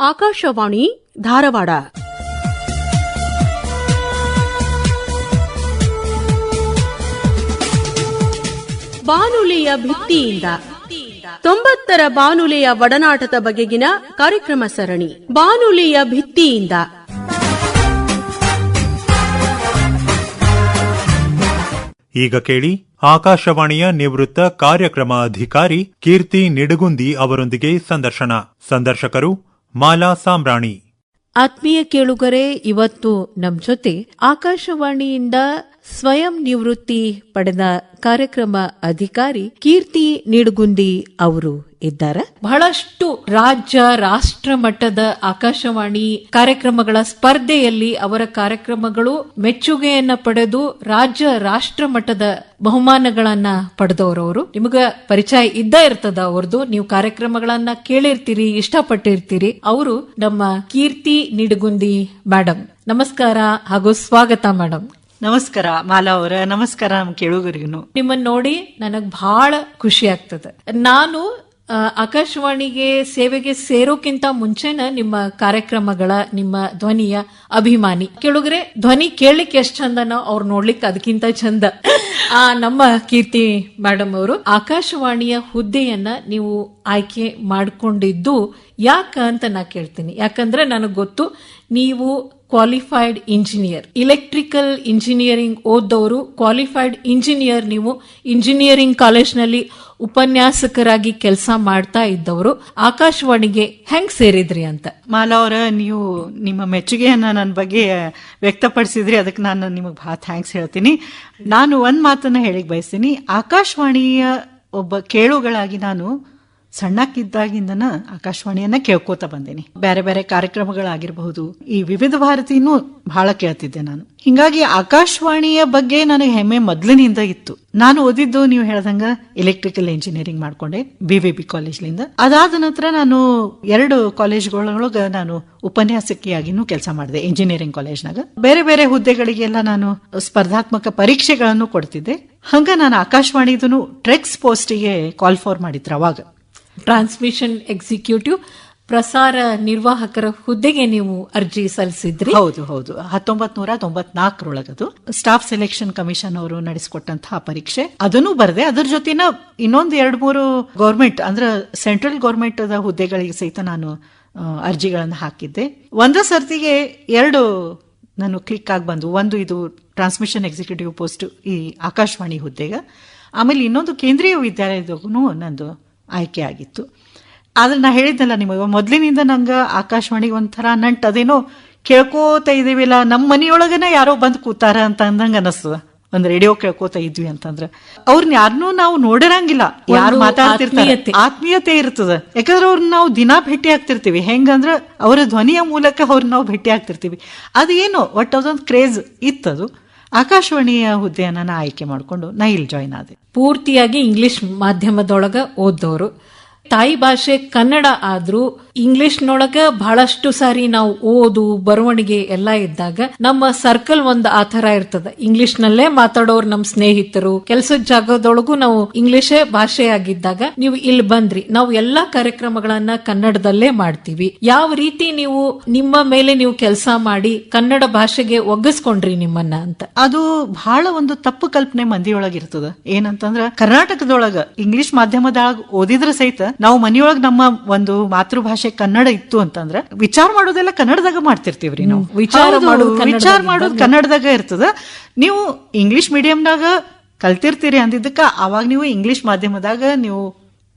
ಆಕಾಶವಾಣಿ ಧಾರವಾಡ. ಬಾನುಲಿಯ ಭಿತ್ತಿಯಿಂದ 90ರ ಬಾನುಲಿಯ ಒಡನಾಟದ ಬಗೆಗಿನ ಕಾರ್ಯಕ್ರಮ ಸರಣಿ ಬಾನುಲಿಯ ಭಿತ್ತಿಯಿಂದ. ಈಗ ಕೇಳಿ ಆಕಾಶವಾಣಿಯ ನಿವೃತ್ತ ಕಾರ್ಯಕ್ರಮ ಅಧಿಕಾರಿ ಕೀರ್ತಿ ನಿಡಗುಂದಿ ಅವರೊಂದಿಗೆ ಸಂದರ್ಶನ. ಸಂದರ್ಶಕರು ಮಾಲಾ ಸಾಂಬ್ರಾಣಿ. ಆತ್ಮೀಯ ಕೇಳುಗರೆ, ಇವತ್ತು ನಮ್ ಜೊತೆ ಆಕಾಶವಾಣಿಯಿಂದ ಸ್ವಯಂ ನಿವೃತ್ತಿ ಪಡೆದ ಕಾರ್ಯಕ್ರಮ ಅಧಿಕಾರಿ ಕೀರ್ತಿ ನಿಡಗುಂದಿ ಅವರು ಇದ್ದಾರೆ. ಬಹಳಷ್ಟು ರಾಜ್ಯ ರಾಷ್ಟ್ರ ಮಟ್ಟದ ಆಕಾಶವಾಣಿ ಕಾರ್ಯಕ್ರಮಗಳ ಸ್ಪರ್ಧೆಯಲ್ಲಿ ಅವರ ಕಾರ್ಯಕ್ರಮಗಳು ಮೆಚ್ಚುಗೆಯನ್ನ ಪಡೆದು ರಾಜ್ಯ ರಾಷ್ಟ್ರ ಮಟ್ಟದ ಬಹುಮಾನಗಳನ್ನ ಪಡೆದವರು. ನಿಮಗ ಪರಿಚಯ ಇದ್ದ ಇರ್ತದ ಅವ್ರದ್ದು, ನೀವು ಕಾರ್ಯಕ್ರಮಗಳನ್ನ ಕೇಳಿರ್ತೀರಿ, ಇಷ್ಟಪಟ್ಟಿರ್ತೀರಿ. ಅವರು ನಮ್ಮ ಕೀರ್ತಿ ನಿಡಗುಂದಿ ಮೇಡಮ್. ನಮಸ್ಕಾರ ಹಾಗೂ ಸ್ವಾಗತ ಮೇಡಮ್. ನಮಸ್ಕಾರ ಮಾಲಾ ಅವರ. ನಮಸ್ಕಾರ ನಮ್ಮ ಕೇಳುಗರಿಗೂ. ನಿಮ್ಮನ್ನ ನೋಡಿ ನನಗ್ ಬಹಳ ಖುಷಿ ಆಗ್ತದೆ. ನಾನು ಆಕಾಶವಾಣಿಗೆ ಸೇವೆಗೆ ಸೇರೋಕ್ಕಿಂತ ಮುಂಚೆನ ನಿಮ್ಮ ಕಾರ್ಯಕ್ರಮಗಳ, ನಿಮ್ಮ ಧ್ವನಿಯ ಅಭಿಮಾನಿ. ಕೇಳುಗರೆ, ಧ್ವನಿ ಕೇಳಲಿಕ್ಕೆ ಎಷ್ಟು ಚಂದನೋ ಅವ್ರು ನೋಡ್ಲಿಕ್ಕೆ ಅದಕ್ಕಿಂತ ಚಂದ. ನಮ್ಮ ಕೀರ್ತಿ ಮೇಡಮ್ ಅವರು ಆಕಾಶವಾಣಿಯ ಹುದ್ದೆಯನ್ನ ನೀವು ಆಯ್ಕೆ ಮಾಡಿಕೊಂಡಿದ್ದು ಯಾಕ ಅಂತ ನಾ ಕೇಳ್ತೀನಿ. ಯಾಕಂದ್ರೆ ನನಗ್ ಗೊತ್ತು, ನೀವು ಕ್ವಾಲಿಫೈಡ್ ಇಂಜಿನಿಯರ್, ಇಲೆಕ್ಟ್ರಿಕಲ್ ಇಂಜಿನಿಯರಿಂಗ್ ಓದೋರು, ಕ್ವಾಲಿಫೈಡ್ ಇಂಜಿನಿಯರ್. ನೀವು ಇಂಜಿನಿಯರಿಂಗ್ ಕಾಲೇಜ್ನಲ್ಲಿ ಉಪನ್ಯಾಸಕರಾಗಿ ಕೆಲಸ ಮಾಡ್ತಾ ಇದ್ದವರು. ಆಕಾಶವಾಣಿಗೆ ಹೆಂಗ್ ಸೇರಿದ್ರಿ ಅಂತ? ಮಾಲಾ ಅವರ, ನೀವು ನಿಮ್ಮ ಮೆಚ್ಚುಗೆಯನ್ನ ನನ್ನ ಬಗ್ಗೆ ವ್ಯಕ್ತಪಡಿಸಿದ್ರಿ, ಅದಕ್ಕೆ ನಾನು ನಿಮಗೆ ಬಹಳ ಥ್ಯಾಂಕ್ಸ್ ಹೇಳ್ತೀನಿ. ನಾನು ಒಂದ್ ಮಾತನ್ನ ಹೇಳಿಕ್ ಬಯಸ್ತೀನಿ. ಆಕಾಶವಾಣಿಯ ಒಬ್ಬ ಕೇಳುಗಳಾಗಿ ನಾನು ಸಣ್ಣಕ್ಕಿದ್ದಾಗಿಂದನ ಆಕಾಶವಾಣಿಯನ್ನ ಕೇಳ್ಕೋತಾ ಬಂದೇನಿ. ಬೇರೆ ಬೇರೆ ಕಾರ್ಯಕ್ರಮಗಳಾಗಿರಬಹುದು, ಈ ವಿವಿಧ ಭಾರತಿನೂ ಬಹಳ ಕೇಳ್ತಿದ್ದೆ ನಾನು. ಹಿಂಗಾಗಿ ಆಕಾಶವಾಣಿಯ ಬಗ್ಗೆ ನನಗೆ ಹೆಮ್ಮೆ ಮೊದಲಿನಿಂದ ಇತ್ತು. ನಾನು ಓದಿದ್ದು ನೀವು ಹೇಳ್ದಂಗ ಎಲೆಕ್ಟ್ರಿಕಲ್ ಇಂಜಿನಿಯರಿಂಗ್ ಮಾಡ್ಕೊಂಡೆ BVB ಕಾಲೇಜ್ಲಿಂದ. ಅದಾದ ನಂತರ ನಾನು 2 ಕಾಲೇಜ್ಗಳೊಳಗ ನಾನು ಉಪನ್ಯಾಸಕಿಯಾಗಿನೂ ಕೆಲಸ ಮಾಡಿದೆ ಇಂಜಿನಿಯರಿಂಗ್ ಕಾಲೇಜ್ನಾಗ. ಬೇರೆ ಬೇರೆ ಹುದ್ದೆಗಳಿಗೆಲ್ಲ ನಾನು ಸ್ಪರ್ಧಾತ್ಮಕ ಪರೀಕ್ಷೆಗಳನ್ನು ಕೊಡ್ತಿದ್ದೆ. ಹಂಗ ನಾನು ಆಕಾಶವಾಣಿದೂ ಟ್ರೆಕ್ಸ್ ಪೋಸ್ಟಿಗೆ ಕಾಲ್ ಫಾರ್ ಮಾಡಿದ್ರು. ಅವಾಗ ಟ್ರಾನ್ಸ್ಮಿಷನ್ ಎಕ್ಸಿಕ್ಯೂಟಿವ್, ಪ್ರಸಾರ ನಿರ್ವಾಹಕರ ಹುದ್ದೆಗೆ ನೀವು ಅರ್ಜಿ ಸಲ್ಲಿಸಿದ್ರಿ. ಹೌದು ಹೌದು. 1994 ಸ್ಟಾಫ್ ಸೆಲೆಕ್ಷನ್ ಕಮಿಷನ್ ಅವರು ನಡೆಸಿಕೊಟ್ಟಂತಹ ಪರೀಕ್ಷೆ ಅದನ್ನು ಬರೆದೆ. ಅದ್ರ ಜೊತೆನ ಇನ್ನೊಂದು 2-3 ಗೌರ್ಮೆಂಟ್ ಅಂದ್ರೆ ಸೆಂಟ್ರಲ್ ಗೌರ್ಮೆಂಟ್ ಹುದ್ದೆಗಳಿಗೆ ಸಹಿತ ನಾನು ಅರ್ಜಿಗಳನ್ನು ಹಾಕಿದ್ದೆ. ಒಂದೇ ಸರ್ತಿಗೆ 2 ನಾನು ಕ್ಲಿಕ್ ಆಗಿ ಬಂದು. ಒಂದು ಇದು ಟ್ರಾನ್ಸ್ಮಿಷನ್ ಎಕ್ಸಿಕ್ಯೂಟಿವ್ ಪೋಸ್ಟ್ ಈ ಆಕಾಶವಾಣಿ ಹುದ್ದೆಗೆ, ಆಮೇಲೆ ಇನ್ನೊಂದು ಕೇಂದ್ರೀಯ ವಿದ್ಯಾಲಯದಾಗೂ ನಂದು ಆಯ್ಕೆ ಆಗಿತ್ತು. ಆದ್ರೆ ನಾ ಹೇಳಿದ್ನಲ್ಲ ನಿಮಗೆ, ಮೊದ್ಲಿನಿಂದ ನಂಗೆ ಆಕಾಶವಾಣಿಗೆ ಒಂಥರ ನಂಟ್. ಅದೇನೋ ಕೇಳ್ಕೋತಾ ಇದೀವಿಲ್ಲ, ನಮ್ಮ ಮನೆಯೊಳಗನ ಯಾರೋ ಬಂದು ಕೂತಾರ ಅಂತ ಅಂದಂಗ ಅನಸ್ತದ. ಒಂದ್ ರೇಡಿಯೋ ಕೇಳ್ಕೋತಾ ಇದ್ವಿ ಅಂತಂದ್ರೆ ಅವ್ರನ್ನ ಯಾರನ್ನೂ ನಾವು ನೋಡಿರಂಗಿಲ್ಲ, ಯಾರು ಮಾತಾಡ್ತಿರ್ತಾರೆ, ಆತ್ಮೀಯತೆ ಇರ್ತದ. ಯಾಕಂದ್ರೆ ಅವ್ರನ್ನ ನಾವು ದಿನಾ ಭೇಟಿ ಆಗ್ತಿರ್ತೀವಿ. ಹೆಂಗಂದ್ರ ಅವರ ಧ್ವನಿಯ ಮೂಲಕ ಅವ್ರನ್ನ ನಾವು ಭೇಟಿ ಆಗ್ತಿರ್ತೀವಿ. ಅದೇನೋ ಒಟ್ಟು ಅದೊಂದು ಕ್ರೇಜ್ ಇತ್ತದು. ಆಕಾಶವಾಣಿಯ ಹುದ್ದೆಯನ್ನ ನಾ ಆಯ್ಕೆ ಮಾಡ್ಕೊಂಡು ನಾ ಇಲ್ಲಿ ಜಾಯ್ನ್ ಆದೆ. ಪೂರ್ತಿಯಾಗಿ ಇಂಗ್ಲಿಷ್ ಮಾಧ್ಯಮದೊಳಗ ಓದೋರು. ತಾಯಿ ಭಾಷೆ ಕನ್ನಡ ಆದ್ರೂ ಇಂಗ್ಲಿಷ್ನೊಳಗ ಬಹಳಷ್ಟು ಸಾರಿ ನಾವು ಓದು ಬರವಣಿಗೆ ಎಲ್ಲ ಇದ್ದಾಗ ನಮ್ಮ ಸರ್ಕಲ್ ಒಂದು ಆ ತರ ಇರ್ತದ. ಇಂಗ್ಲಿಷ್ ನಲ್ಲೇ ಮಾತಾಡೋರು ನಮ್ಮ ಸ್ನೇಹಿತರು, ಕೆಲಸದ ಜಾಗದೊಳಗೂ ನಾವು ಇಂಗ್ಲಿಷೇ ಭಾಷೆ ಆಗಿದ್ದಾಗ ನೀವು ಇಲ್ಲಿ ಬಂದ್ರಿ. ನಾವು ಎಲ್ಲಾ ಕಾರ್ಯಕ್ರಮಗಳನ್ನ ಕನ್ನಡದಲ್ಲೇ ಮಾಡ್ತೀವಿ. ಯಾವ ರೀತಿ ನೀವು ನಿಮ್ಮ ಮೇಲೆ ನೀವು ಕೆಲಸ ಮಾಡಿ ಕನ್ನಡ ಭಾಷೆಗೆ ಒಗ್ಗಿಸ್ಕೊಂಡ್ರಿ ನಿಮ್ಮನ್ನ ಅಂತ? ಅದು ಬಹಳ ಒಂದು ತಪ್ಪು ಕಲ್ಪನೆ ಮಂದಿಯೊಳಗಿರ್ತದ. ಏನಂತಂದ್ರ ಕರ್ನಾಟಕದೊಳಗ ಇಂಗ್ಲಿಷ್ ಮಾಧ್ಯಮದೊಳಗ ಓದಿದ್ರ ಸಹಿತ ನಾವು ಮನೆಯೊಳಗ ನಮ್ಮ ಒಂದು ಮಾತೃಭಾಷೆ ಕನ್ನಡ ಇತ್ತು ಅಂತಂದ್ರ ವಿಚಾರ ಮಾಡೋದೆಲ್ಲ ಕನ್ನಡದಾಗ ಮಾಡ್ತಿರ್ತೀವ್ರಿ. ನಾವು ವಿಚಾರ ಮಾಡೋದು ಕನ್ನಡದಾಗ ಇರ್ತದ. ನೀವು ಇಂಗ್ಲಿಷ್ ಮೀಡಿಯಂದಾಗ ಕಲ್ತಿರ್ತೀರಿ ಅಂದಿದ್ದಕ್ಕ ಅವಾಗ ನೀವು ಇಂಗ್ಲಿಷ್ ಮಾಧ್ಯಮದಾಗ ನೀವು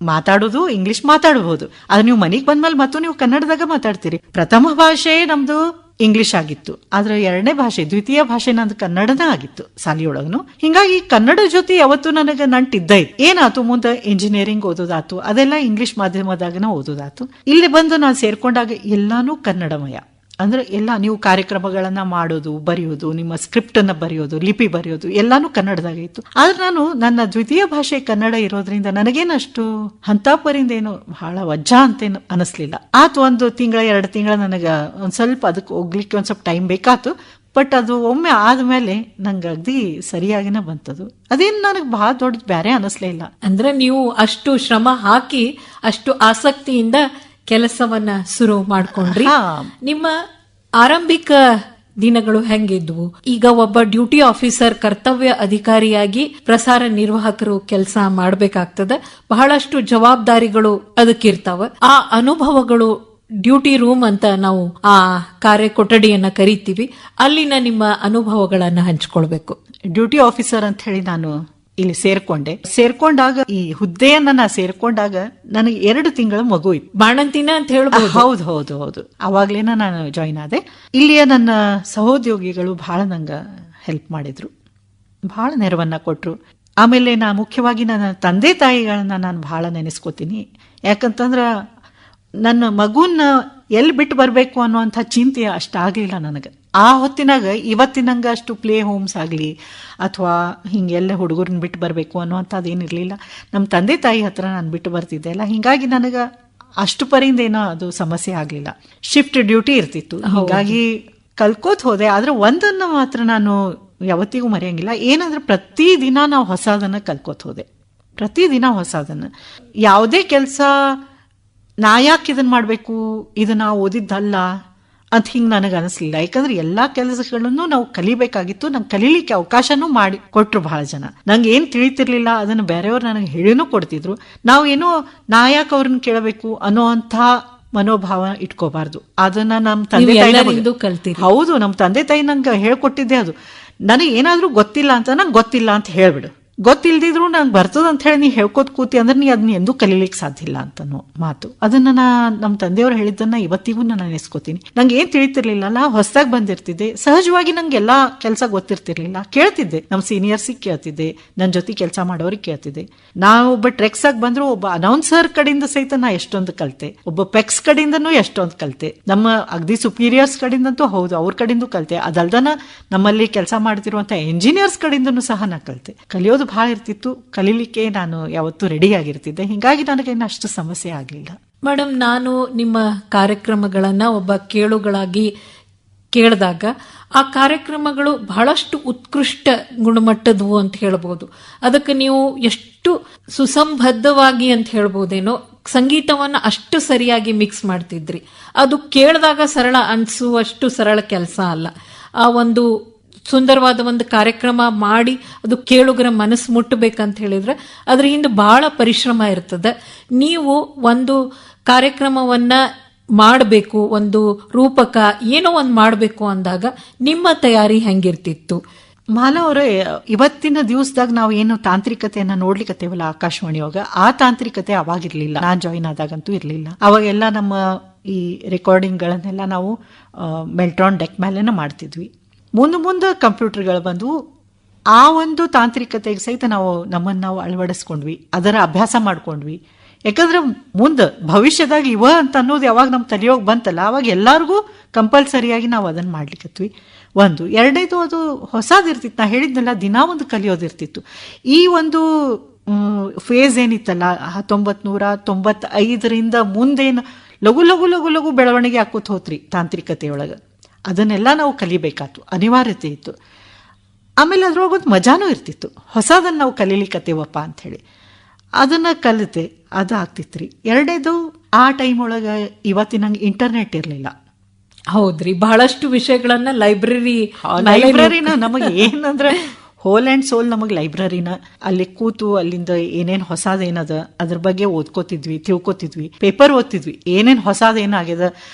ಮಾತಾಡೋದು ಇಂಗ್ಲಿಷ್ ಮಾತಾಡಬಹುದು. ಆದ್ರೆ ನೀವು ಮನೆಗ್ ಬಂದ್ಮೇಲೆ ಮತ್ತು ನೀವು ಕನ್ನಡದಾಗ ಮಾತಾಡ್ತೀರಿ. ಪ್ರಥಮ ಭಾಷೆ ನಮ್ದು ಇಂಗ್ಲಿಷ್ ಆಗಿತ್ತು, ಆದ್ರೆ 2ನೇ ಭಾಷೆ ದ್ವಿತೀಯ ಭಾಷೆ ನಂದು ಕನ್ನಡನ ಆಗಿತ್ತು ಶಾಲೆಯೊಳಗನು. ಹಿಂಗಾಗಿ ಕನ್ನಡ ಜೊತೆ ಯಾವತ್ತು ನನಗೆ ನಂಟಿದ್ದ ಇತ್ತು. ಏನಾಯ್ತು ಮುಂದೆ ಇಂಜಿನಿಯರಿಂಗ್ ಓದೋದಾತು, ಅದೆಲ್ಲ ಇಂಗ್ಲಿಷ್ ಮಾಧ್ಯಮದಾಗನ ಓದೋದಾತು. ಇಲ್ಲಿ ಬಂದು ನಾನು ಸೇರ್ಕೊಂಡಾಗ ಎಲ್ಲಾನು ಕನ್ನಡಮಯ. ಅಂದ್ರೆ ಎಲ್ಲ ನೀವು ಕಾರ್ಯಕ್ರಮಗಳನ್ನ ಮಾಡೋದು, ಬರೆಯೋದು, ನಿಮ್ಮ ಸ್ಕ್ರಿಪ್ಟ್ ಅನ್ನ ಬರೆಯೋದು, ಲಿಪಿ ಬರೆಯೋದು ಎಲ್ಲಾನು ಕನ್ನಡದಾಗ ಇತ್ತು. ಆದ್ರೆ ನಾನು ನನ್ನ ದ್ವಿತೀಯ ಭಾಷೆ ಕನ್ನಡ ಇರೋದ್ರಿಂದ ನನಗೇನಷ್ಟು ಹಂತಾಪರಿಂದ ಏನು ಬಹಳ ವಜ್ಜಾ ಅಂತೇನು ಅನಿಸ್ಲಿಲ್ಲ. ಆತು, 1 ತಿಂಗಳ 2 ತಿಂಗಳ ನನಗ ಒಂದ್ ಸ್ವಲ್ಪ ಅದಕ್ಕೆ ಹೋಗ್ಲಿಕ್ಕೆ ಒಂದ್ ಸ್ವಲ್ಪ ಟೈಮ್ ಬೇಕಾತು. ಬಟ್ ಅದು ಒಮ್ಮೆ ಆದ್ಮೇಲೆ ನಂಗೆ ಅಗದಿ ಸರಿಯಾಗಿನ ಬಂತದು. ಅದೇನು ನನಗೆ ಬಹಳ ದೊಡ್ಡ ಬ್ಯಾರೆ ಅನಿಸ್ಲೇ ಇಲ್ಲ. ಅಂದ್ರೆ ನೀವು ಅಷ್ಟು ಶ್ರಮ ಹಾಕಿ ಅಷ್ಟು ಆಸಕ್ತಿಯಿಂದ ಕೆಲಸವನ್ನ ಶುರು ಮಾಡ್ಕೊಂಡ್ರಿ. ಹಾ. ನಿಮ್ಮ ಆರಂಭಿಕ ದಿನಗಳು ಹೆಂಗಿದ್ವು? ಈಗ ಒಬ್ಬ ಡ್ಯೂಟಿ ಆಫೀಸರ್, ಕರ್ತವ್ಯ ಅಧಿಕಾರಿಯಾಗಿ ಪ್ರಸಾರ ನಿರ್ವಾಹಕರು ಕೆಲಸ ಮಾಡಬೇಕಾಗ್ತದೆ. ಬಹಳಷ್ಟು ಜವಾಬ್ದಾರಿಗಳು ಅದಕ್ಕಿರ್ತಾವ. ಆ ಅನುಭವಗಳು, ಡ್ಯೂಟಿ ರೂಮ್ ಅಂತ ನಾವು ಆ ಕಾರ್ಯ ಕೊಠಡಿಯನ್ನ ಕರಿತೀವಿ, ಅಲ್ಲಿನ ನಿಮ್ಮ ಅನುಭವಗಳನ್ನ ಹಂಚ್ಕೊಳ್ಬೇಕು. ಡ್ಯೂಟಿ ಆಫೀಸರ್ ಅಂತ ಹೇಳಿ ನಾನು ಇಲ್ಲಿ ಸೇರ್ಕೊಂಡಾಗ ಈ ಹುದ್ದೆಯನ್ನ ನಾ ಸೇರ್ಕೊಂಡಾಗ ನನಗೆ 2 ತಿಂಗಳ ಮಗು ಇತ್ತು. ಬಾಣಂತಿನ ಅಂತ ಹೇಳ್ಬೋದು. ಹೌದು ಅವಾಗ್ಲೇನ ನಾನು ಜಾಯಿನ್ ಆದೆ. ಇಲ್ಲಿಯ ನನ್ನ ಸಹೋದ್ಯೋಗಿಗಳು ಬಹಳ ನಂಗ ಹೆಲ್ಪ್ ಮಾಡಿದ್ರು, ಬಹಳ ನೆರವನ್ನ ಕೊಟ್ರು. ಆಮೇಲೆ ಮುಖ್ಯವಾಗಿ ನನ್ನ ತಂದೆ ತಾಯಿಗಳನ್ನ ನಾನು ಬಹಳ ನೆನೆಸ್ಕೋತೀನಿ. ಯಾಕಂತಂದ್ರ ನನ್ನ ಮಗುನ ಎಲ್ಲಿ ಬಿಟ್ಟು ಬರಬೇಕು ಅನ್ನುವಂಥ ಚಿಂತೆ ಅಷ್ಟಾಗಲಿಲ್ಲ ನನಗೆ. ಆ ಹೊತ್ತಿನಾಗ ಇವತ್ತಿನಂಗ ಅಷ್ಟು ಪ್ಲೇ ಹೋಮ್ಸ್ ಆಗಲಿ ಅಥವಾ ಹಿಂಗೆಲ್ಲ ಹುಡುಗರನ್ನ ಬಿಟ್ಟು ಬರಬೇಕು ಅನ್ನುವಂಥದ್ದು ಏನಿರಲಿಲ್ಲ. ನಮ್ಮ ತಂದೆ ತಾಯಿ ಹತ್ರ ನಾನು ಬಿಟ್ಟು ಬರ್ತಿದ್ದೆ ಅಲ್ಲ, ಹಿಂಗಾಗಿ ನನಗೆ ಅಷ್ಟು ಪರಿಂದ ಏನೋ ಅದು ಸಮಸ್ಯೆ ಆಗಲಿಲ್ಲ. ಶಿಫ್ಟ್ ಡ್ಯೂಟಿ ಇರ್ತಿತ್ತು, ಹೀಗಾಗಿ ಕಲ್ಕೋತ್ ಹೋದೆ. ಆದ್ರೆ ಒಂದನ್ನು ಮಾತ್ರ ನಾನು ಯಾವತ್ತಿಗೂ ಮರೆಯಂಗಿಲ್ಲ. ಏನಂದ್ರೆ ಪ್ರತಿದಿನ ನಾವು ಹೊಸದನ್ನ ಕಲ್ಕೋತ್ ಹೋದೆ, ಪ್ರತಿದಿನ ಹೊಸದನ್ನ. ಯಾವುದೇ ಕೆಲಸ ನಾ ಯಾಕೆ ಇದನ್ನ ಮಾಡಬೇಕು, ಇದನ್ನ ಓದಿದ್ದಲ್ಲ ಅಂತ ಹಿಂಗೆ ನನಗೆ ಅನಿಸ್ಲಿಲ್ಲ. ಯಾಕಂದ್ರೆ ಎಲ್ಲಾ ಕೆಲಸಗಳನ್ನು ನಾವು ಕಲಿಬೇಕಾಗಿತ್ತು. ನಂಗೆ ಕಲೀಲಿಕ್ಕೆ ಅವಕಾಶನೂ ಮಾಡಿ ಕೊಟ್ರು ಬಹಳ ಜನ. ನಂಗೆ ಏನ್ ತಿಳಿತಿರ್ಲಿಲ್ಲ ಅದನ್ನು ಬೇರೆಯವ್ರು ನನಗೆ ಹೇಳಿನೂ ಕೊಡ್ತಿದ್ರು. ನಾವೇನೋ ನಾ ಯಾಕೆ ಅವ್ರನ್ನ ಕೇಳಬೇಕು ಅನ್ನೋ ಅಂತ ಮನೋಭಾವ ಇಟ್ಕೋಬಾರ್ದು. ಅದನ್ನ ನಮ್ಮ ತಂದೆ ತಾಯಿ, ಹೌದು, ನಮ್ಮ ತಂದೆ ತಾಯಿ ನಂಗೆ ಹೇಳ್ಕೊಟ್ಟಿದ್ದೆ ಅದು. ನನಗೆ ಏನಾದ್ರೂ ಗೊತ್ತಿಲ್ಲ ಅಂತ ನಂಗೆ ಗೊತ್ತಿಲ್ಲ ಅಂತ ಹೇಳ್ಬಿಡು, ಗೊತ್ತಿಲ್ದಿದ್ರು ನಂಗೆ ಬರ್ತದ ಅಂತ ಹೇಳಿ ನೀ ಹೇಳ್ಕೋತ್ ಕೂತಿ ಅಂದ್ರೆ ನೀ ಅದನ್ನ ಎಂದೂ ಕಲೀಲಿಕ್ಕೆ ಸಾಧ್ಯ ಇಲ್ಲ ಅಂತನೋ ಮಾತು. ಅದನ್ನ ನಮ್ಮ ತಂದೆಯವರು ಹೇಳಿದ್ದನ್ನ ಇವತ್ತಿಗೂ ನಾನು ನೆನೆಸ್ಕೋತೀನಿ. ನಂಗೆ ಏನ್ ತಿಳಿತಿರ್ಲಿಲ್ಲ, ಹೊಸದಾಗಿ ಬಂದಿರ್ತಿದ್ದೆ. ಸಹಜವಾಗಿ ನಂಗೆ ಎಲ್ಲಾ ಕೆಲಸ ಗೊತ್ತಿರ್ತಿರ್ಲಿಲ್ಲ, ಕೇಳ್ತಿದ್ದೆ. ನಮ್ಮ ಸೀನಿಯರ್ಸಿಗೆ ಕೇಳ್ತಿದ್ದೆ, ನನ್ನ ಜೊತೆ ಕೆಲಸ ಮಾಡೋರಿಗೆ ಕೇಳ್ತಿದ್ದೆ. ನಾ ಒಬ್ಬ ಟ್ರೆಕ್ಸ್ ಆಗಿ ಬಂದ್ರು ಒಬ್ಬ ಅನೌನ್ಸರ್ ಕಡೆಯಿಂದ ಸಹಿತ ನಾ ಎಷ್ಟೊಂದು ಕಲ್ತೆ, ಒಬ್ಬ ಪೆಕ್ಸ್ ಕಡೆಯಿಂದನೂ ಎಷ್ಟೊಂದು ಕಲ್ತೆ, ನಮ್ಮ ಅಗ್ದಿ ಸುಪೀರಿಯರ್ಸ್ ಕಡೆಯಿಂದಂತೂ ಹೌದು ಅವ್ರ ಕಡೆಯಿಂದ ಕಲ್ತೆ. ಅದಲ್ದನ ನಮ್ಮಲ್ಲಿ ಕೆಲಸ ಮಾಡ್ತಿರುವಂತ ಎಂಜಿನಿಯರ್ಸ್ ಕಡೆಯಿಂದನೂ ಸಹ ನಾ ಕಲ್ತೆ. ಕಲಿಯೋದು ಬಹಳ ಇರ್ತಿತ್ತು, ಕಲೀಲಿಕ್ಕೆ ನಾನು ಯಾವತ್ತೂ ರೆಡಿ ಆಗಿರ್ತಿದ್ದೆ. ಹಿಂಗಾಗಿ ನನಗೇನು ಅಷ್ಟು ಸಮಸ್ಯೆ ಆಗಲಿಲ್ಲ. ಮೇಡಮ್, ನಾನು ನಿಮ್ಮ ಕಾರ್ಯಕ್ರಮಗಳನ್ನ ಒಬ್ಬ ಕೇಳುಗಳಾಗಿ ಕೇಳಿದಾಗ ಆ ಕಾರ್ಯಕ್ರಮಗಳು ಬಹಳಷ್ಟು ಉತ್ಕೃಷ್ಟ ಗುಣಮಟ್ಟದವು ಅಂತ ಹೇಳ್ಬೋದು. ಅದಕ್ಕೆ ನೀವು ಎಷ್ಟು ಸುಸಂಬದ್ಧವಾಗಿ ಅಂತ ಹೇಳ್ಬೋದೇನೋ, ಸಂಗೀತವನ್ನ ಅಷ್ಟು ಸರಿಯಾಗಿ ಮಿಕ್ಸ್ ಮಾಡ್ತಿದ್ರಿ. ಅದು ಕೇಳಿದಾಗ ಸರಳ ಅನ್ಸುವಷ್ಟು ಸರಳ ಕೆಲಸ ಅಲ್ಲ. ಆ ಒಂದು ಸುಂದರವಾದ ಒಂದು ಕಾರ್ಯಕ್ರಮ ಮಾಡಿ ಅದು ಕೇಳುಗರ ಮನಸ್ಸು ಮುಟ್ಟಬೇಕಂತ ಹೇಳಿದ್ರೆ ಅದ್ರ ಹಿಂದೆ ಬಹಳ ಪರಿಶ್ರಮ ಇರ್ತದೆ. ನೀವು ಒಂದು ಕಾರ್ಯಕ್ರಮವನ್ನ ಮಾಡಬೇಕು, ಒಂದು ರೂಪಕ ಏನೋ ಒಂದು ಮಾಡಬೇಕು ಅಂದಾಗ ನಿಮ್ಮ ತಯಾರಿ ಹೆಂಗಿರ್ತಿತ್ತು? ಮಾಲವರೇ, ಇವತ್ತಿನ ದಿವಸದಾಗ ನಾವು ಏನು ತಾಂತ್ರಿಕತೆಯನ್ನ ನೋಡ್ಲಿಕ್ಕತ್ತೇವಲ್ಲ ಆಕಾಶವಾಣಿಯೊಳಗ, ಆ ತಾಂತ್ರಿಕತೆ ಅವಾಗಿರ್ಲಿಲ್ಲ. ನಾನ್ ಜಾಯಿನ್ ಆದಾಗಂತೂ ಇರ್ಲಿಲ್ಲ. ಅವಾಗೆಲ್ಲ ನಮ್ಮ ಈ ರೆಕಾರ್ಡಿಂಗ್ ಗಳನ್ನೆಲ್ಲ ನಾವು ಮೆಲ್ಟ್ರಾನ್ ಡೆಕ್ ಮೇಲೆನ ಮಾಡ್ತಿದ್ವಿ. ಮುಂದೆ ಕಂಪ್ಯೂಟರ್ಗಳು ಬಂದು ಆ ಒಂದು ತಾಂತ್ರಿಕತೆಗೆ ಸಹಿತ ನಮ್ಮನ್ನು ನಾವು ಅಳವಡಿಸ್ಕೊಂಡ್ವಿ, ಅದರ ಅಭ್ಯಾಸ ಮಾಡ್ಕೊಂಡ್ವಿ. ಯಾಕಂದ್ರೆ ಮುಂದೆ ಭವಿಷ್ಯದಾಗ ಇವ ಅಂತ ಅನ್ನೋದು ಯಾವಾಗ ನಮ್ಮ ತಲೆಯೋಗಿ ಬಂತಲ್ಲ, ಅವಾಗ ಎಲ್ಲಾರ್ಗೂ ಕಂಪಲ್ಸರಿಯಾಗಿ ನಾವು ಅದನ್ನ ಮಾಡ್ಲಿಕ್ಕತ್ವಿ. ಒಂದು ಎರಡನೇದು, ಅದು ಹೊಸದಿರ್ತಿತ್ತು. ನಾ ಹೇಳಿದ್ನಲ್ಲ, ದಿನಾ ಒಂದು ಕಲಿಯೋದಿರ್ತಿತ್ತು. ಈ ಒಂದು ಫೇಸ್ ಏನಿತ್ತಲ್ಲ 1995ರಿಂದ ಮುಂದೇನು ಲಘು ಲಘು ಲಘು ಲಘು ಬೆಳವಣಿಗೆ ಹಾಕೋತ್ ಹೋತ್ರಿ ತಾಂತ್ರಿಕತೆಯೊಳಗೆ. ಅದನ್ನೆಲ್ಲ ನಾವು ಕಲಿಬೇಕಾಯ್ತು, ಅನಿವಾರ್ಯತೆ ಇತ್ತು. ಆಮೇಲೆ ಅದ್ರೊಳಗೊಂದು ಮಜಾನೂ ಇರ್ತಿತ್ತು. ಹೊಸದನ್ನು ನಾವು ಕಲೀಲಿಕ್ಕತ್ತೇವಪ್ಪ ಅಂಥೇಳಿ ಅದನ್ನ ಕಲಿತೆ, ಅದು ಆಗ್ತಿತ್ರಿ. ಎರಡನೇದು, ಆ ಟೈಮ್ ಒಳಗೆ ಇವತ್ತಿನಂಗೆ ಇಂಟರ್ನೆಟ್ ಇರಲಿಲ್ಲ. ಹೌದ್ರಿ, ಬಹಳಷ್ಟು ವಿಷಯಗಳನ್ನ ಲೈಬ್ರರಿನ ನಮಗೆ ಏನಂದ್ರೆ ಹೋಲ್ ಅಂಡ್ ಸೋಲ್ ನಮಗೆ ಲೈಬ್ರರಿನ. ಅಲ್ಲಿ ಕೂತು ಅಲ್ಲಿಂದ ಏನೇನ್ ಹೊಸದೇನದ ಅದ್ರ ಬಗ್ಗೆ ಓದ್ಕೋತಿದ್ವಿ, ತಿಳ್ಕೊತಿದ್ವಿ, ಪೇಪರ್ ಓದ್ತಿದ್ವಿ, ಏನೇನ್ ಹೊಸದೇನಾಗ್ಯದ.